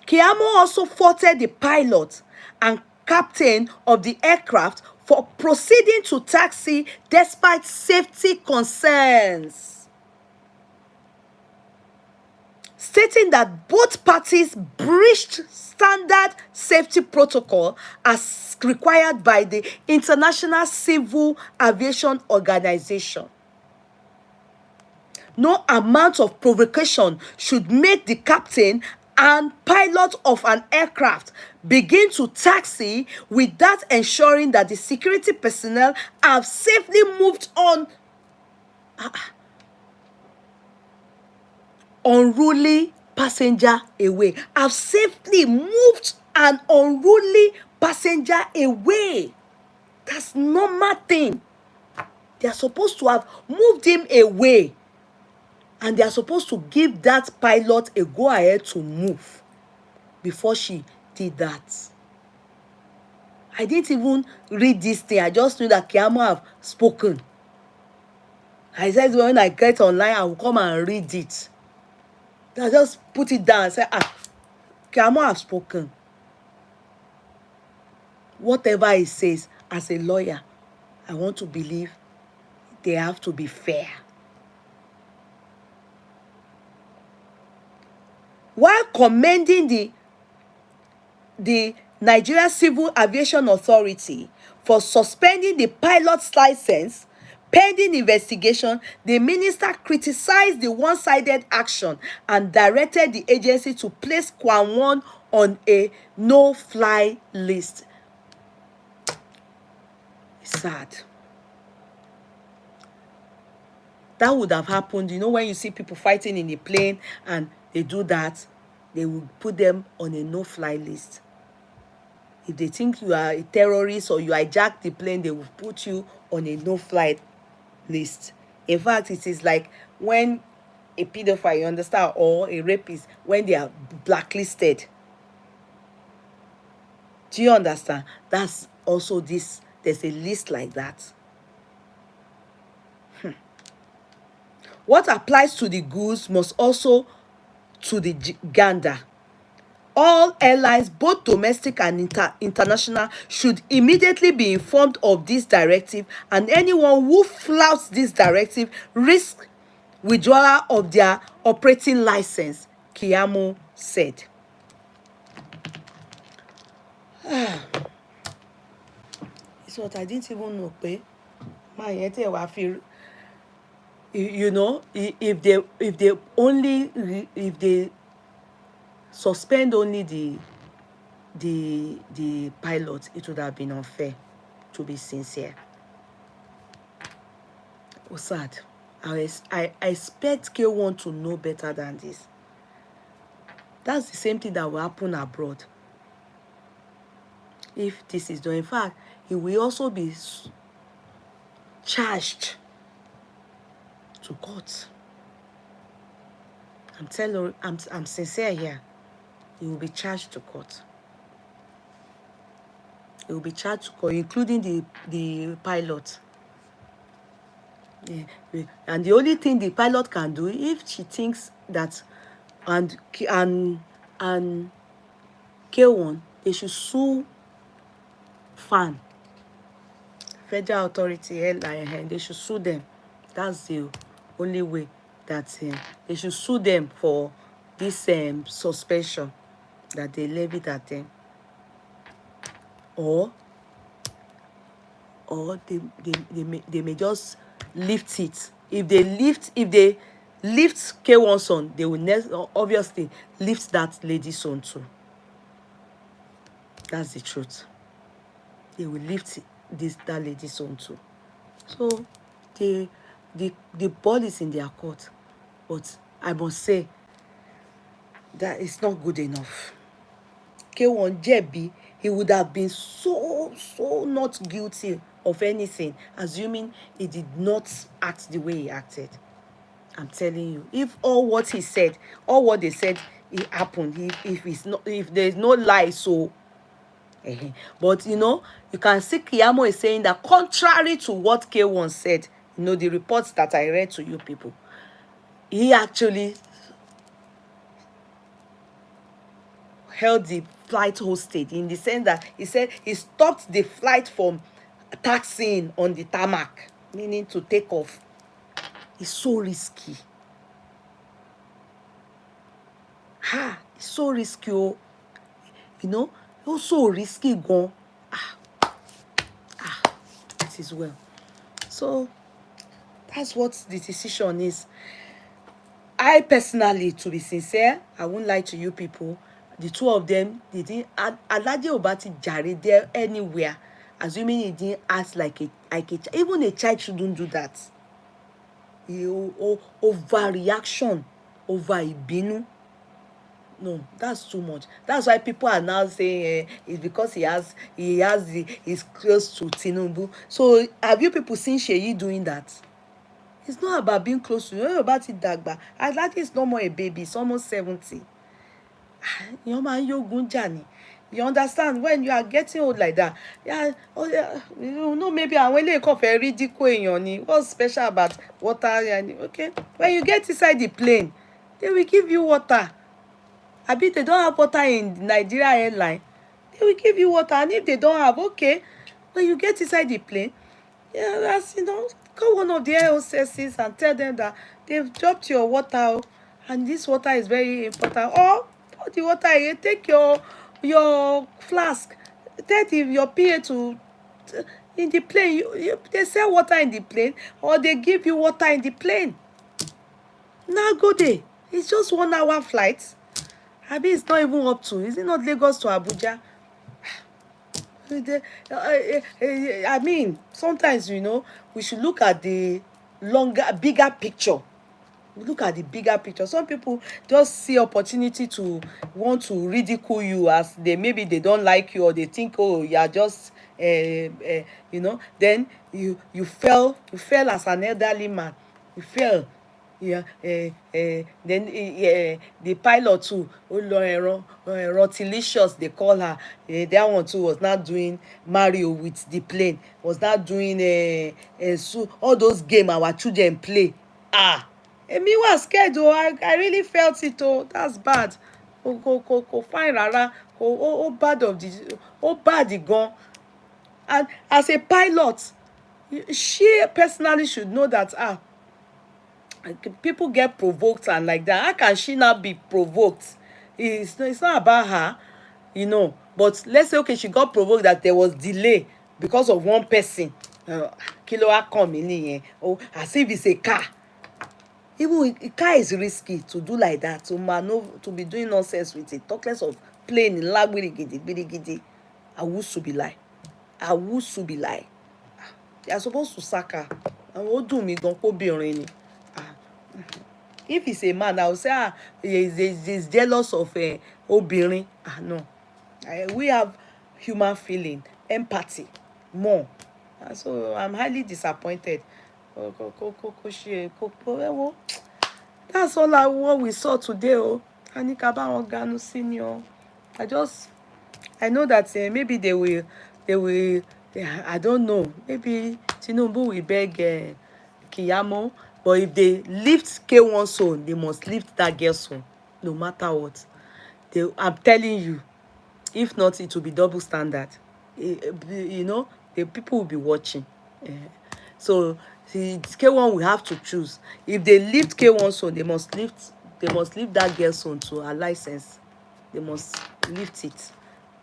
Kiyamo also faulted the pilot and captain of the aircraft for proceeding to taxi despite safety concerns, stating that both parties breached standard safety protocol as required by the International Civil Aviation Organization. No amount of provocation should make the captain and pilot of an aircraft begin to taxi without ensuring that the security personnel have safely moved on unruly passenger away. Have safely moved an unruly passenger away. That's normal thing. They are supposed to have moved him away. And they are supposed to give that pilot a go-ahead to move before she did that. I didn't even read this thing. I just knew that Kiyamo have spoken. I said when I get online, I will come and read it. I just put it down and say, Kiyamo have spoken. Whatever he says, as a lawyer, I want to believe they have to be fair. While commending the Nigeria Civil Aviation Authority for suspending the pilot's license pending investigation, the minister criticized the one-sided action and directed the agency to place Kwam on a no-fly list. It's sad. That would have happened, you know, when you see people fighting in a plane and they do that, they will put them on a no-fly list. If they think you are a terrorist or you hijack the plane, they will put you on a no-fly list. In fact, it is like when a pedophile, you understand, or a rapist, when they are blacklisted. Do you understand? That's also this, there's a list like that. What applies to the goose must also to the gander. All airlines, both domestic and international, should immediately be informed of this directive, and anyone who flouts this directive risks withdrawal of their operating license, Kiyamo said. It's what I didn't even know, you know, if they suspend only the pilot, it would have been unfair, to be sincere. It was sad. I expect K1 to know better than this. That's the same thing that will happen abroad. If this is done, in fact, he will also be charged to court. I'm sincere here. He will be charged to court. He will be charged to court, including the pilot. Yeah. And the only thing the pilot can do, if she thinks that, and K1, they should sue FAN, Federal Authority Airline. They should sue them. That's the only way that they should sue them for this suspension that they levied at them. Or they may just lift it. If they lift K1's son, they will obviously lift that lady's son too. That's the truth. They will lift that lady's son too. So the ball is in their court. But I must say that it's not good enough. K1 jẹ̀bi, he would have been so not guilty of anything, assuming he did not act the way he acted. I'm telling you, if all what he said, all what they said, it happened, if there's no lie, so but you can see Kiyamo is saying that contrary to what K1 said, the reports that I read to you people, he actually held the flight hostage, in the sense that he said he stopped the flight from taxiing on the tarmac, meaning to take off. It's so risky. It's so risky. It's so risky gone. It is well. So that's what the decision is. I personally, to be sincere, I won't lie to you people, the two of them, they didn't Alhaji Obati jare there anywhere, assuming he didn't act like a even a child shouldn't do that. Overreaction, over ìbínú. No, that's too much. That's why people are now saying it's because he's close to Tinubu. So have you people seen Yeye doing that? It's not about being close to you. About it dagba. Alhaji is no more a baby. It's almost 70. You understand? When you are getting old like that, maybe àwọn eléyìí kàn fẹ́ ridicule èèyàn ni. What's special about water? Okay, when you get inside the plane, they will give you water. Abi they don't have water in Nigeria Airline, they will give you water. And if they don't have, okay, when you get inside the plane, that's call one of the air hostesses and tell them that they've dropped your water, and this water is very important. Or pour the water here, take your flask, tell your PA to in the plane. They sell water in the plane, or they give you water in the plane. Now go there. It's just 1 hour flight. Abi it's not even up to. Is it not Lagos to Abuja? I mean, sometimes we should look at the bigger picture. We look at the bigger picture. Some people just see opportunity to want to ridicule you, as maybe they don't like you, or they think, oh, you are just then you fell as an elderly man. You fell. Then the pilot too, Rotilicious, they call her, that one too was not doing Mario with the plane, was not doing so all those games our children play. Me was scared though. I really felt it. That's bad. Go fine rara. Bad of the bad the gun. And as a pilot, she personally should know that people get provoked and like that. How can she not be provoked? It's not about her, but let's say, okay, she got provoked that there was delay because of one person. Kilo come as if it's a car. Even a car is risky to do like that, to be doing nonsense with it. Talk less of playing in gidi. Awusu be lie. They are supposed to sack her. And what do me gan kó bìnrin ni? If he's a man, I will say, he's jealous of obìnrin. No. We have human feeling, empathy, more. And so I'm highly disappointed. That's all what we saw today. Oh, Anikaba Oganu Senior. I know that maybe they will, I don't know, maybe Tinubu will beg Kiyamo, but if they lift K1 soul, they must lift that girl soul, no matter what. I'm telling you, if not, it will be double standard. You know, the people will be watching. Eh, so the K1 will have to choose. If they lift K1 soul, they must lift that girl soul to her license. They must lift it.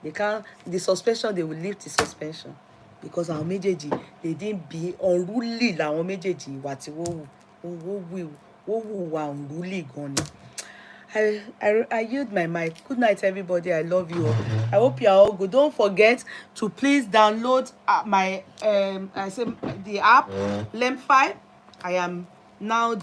They can't, the suspension, they will lift the suspension, because àwọn méjèèjì, they didn't be unruly làwọn méjèèjì ìwà tí wọ́n wù wà unruly gan ni. I yield my mic. Good night, everybody. I love you all. I hope you are all good. Don't forget to please download my the app Lenfi. I am now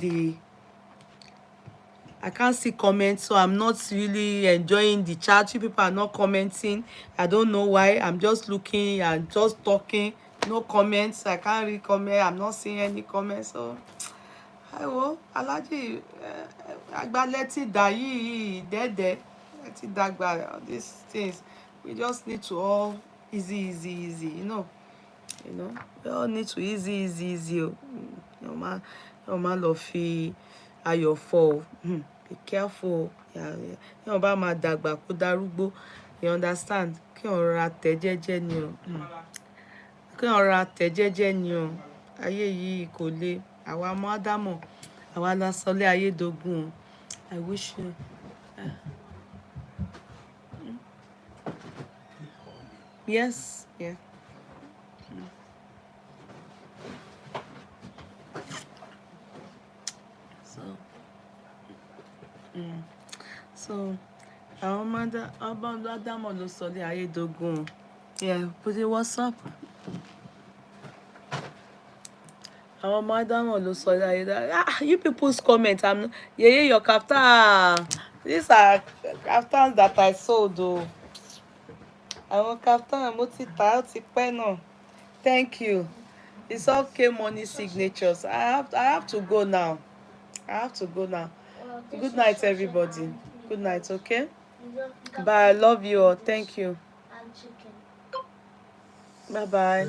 I can't see comments, so I'm not really enjoying the chat. You people are not commenting. I don't know why. I'm just looking and just talking. No comments. I can't read comment. I'm not seeing any comments. So Alhaji Agbalẹ̀ ti dà yìí dẹ́dẹ́ ti dàgbà, all these things. We just need to all easy, we all need to easy. Your man lọ fi ayọ̀ fọ́. Be careful. Yàn bá máa dàgbà kó darúgbó. You understand? Kí on rọra tẹ̀ jẹ́jẹ́ ni o. Kí on rọra tẹ̀ jẹ́jẹ́ ni o. Ayé yìí kò le. Àwa ọmọ Ádámọ̀, àwa la sọlé ayé dogun. I wish you. Yes, yeah. So àwọn ọmọ Ádámọ̀ ló sọlé ayé dogun. Yeah, put it WhatsApp. Àwọn ọmọ Ádámọ̀ ló sọlé ayé dogun. You people's comment. Yeye, your kaftan. These are kaftans that I sold though. Àwọn kaftan mo ti tà ó ti pẹ́ náà. Thank you. It's all K-Money signatures. I have to go now. Good night, everybody. Good night, okay? Bye. I love you all. Thank you. Bye-bye.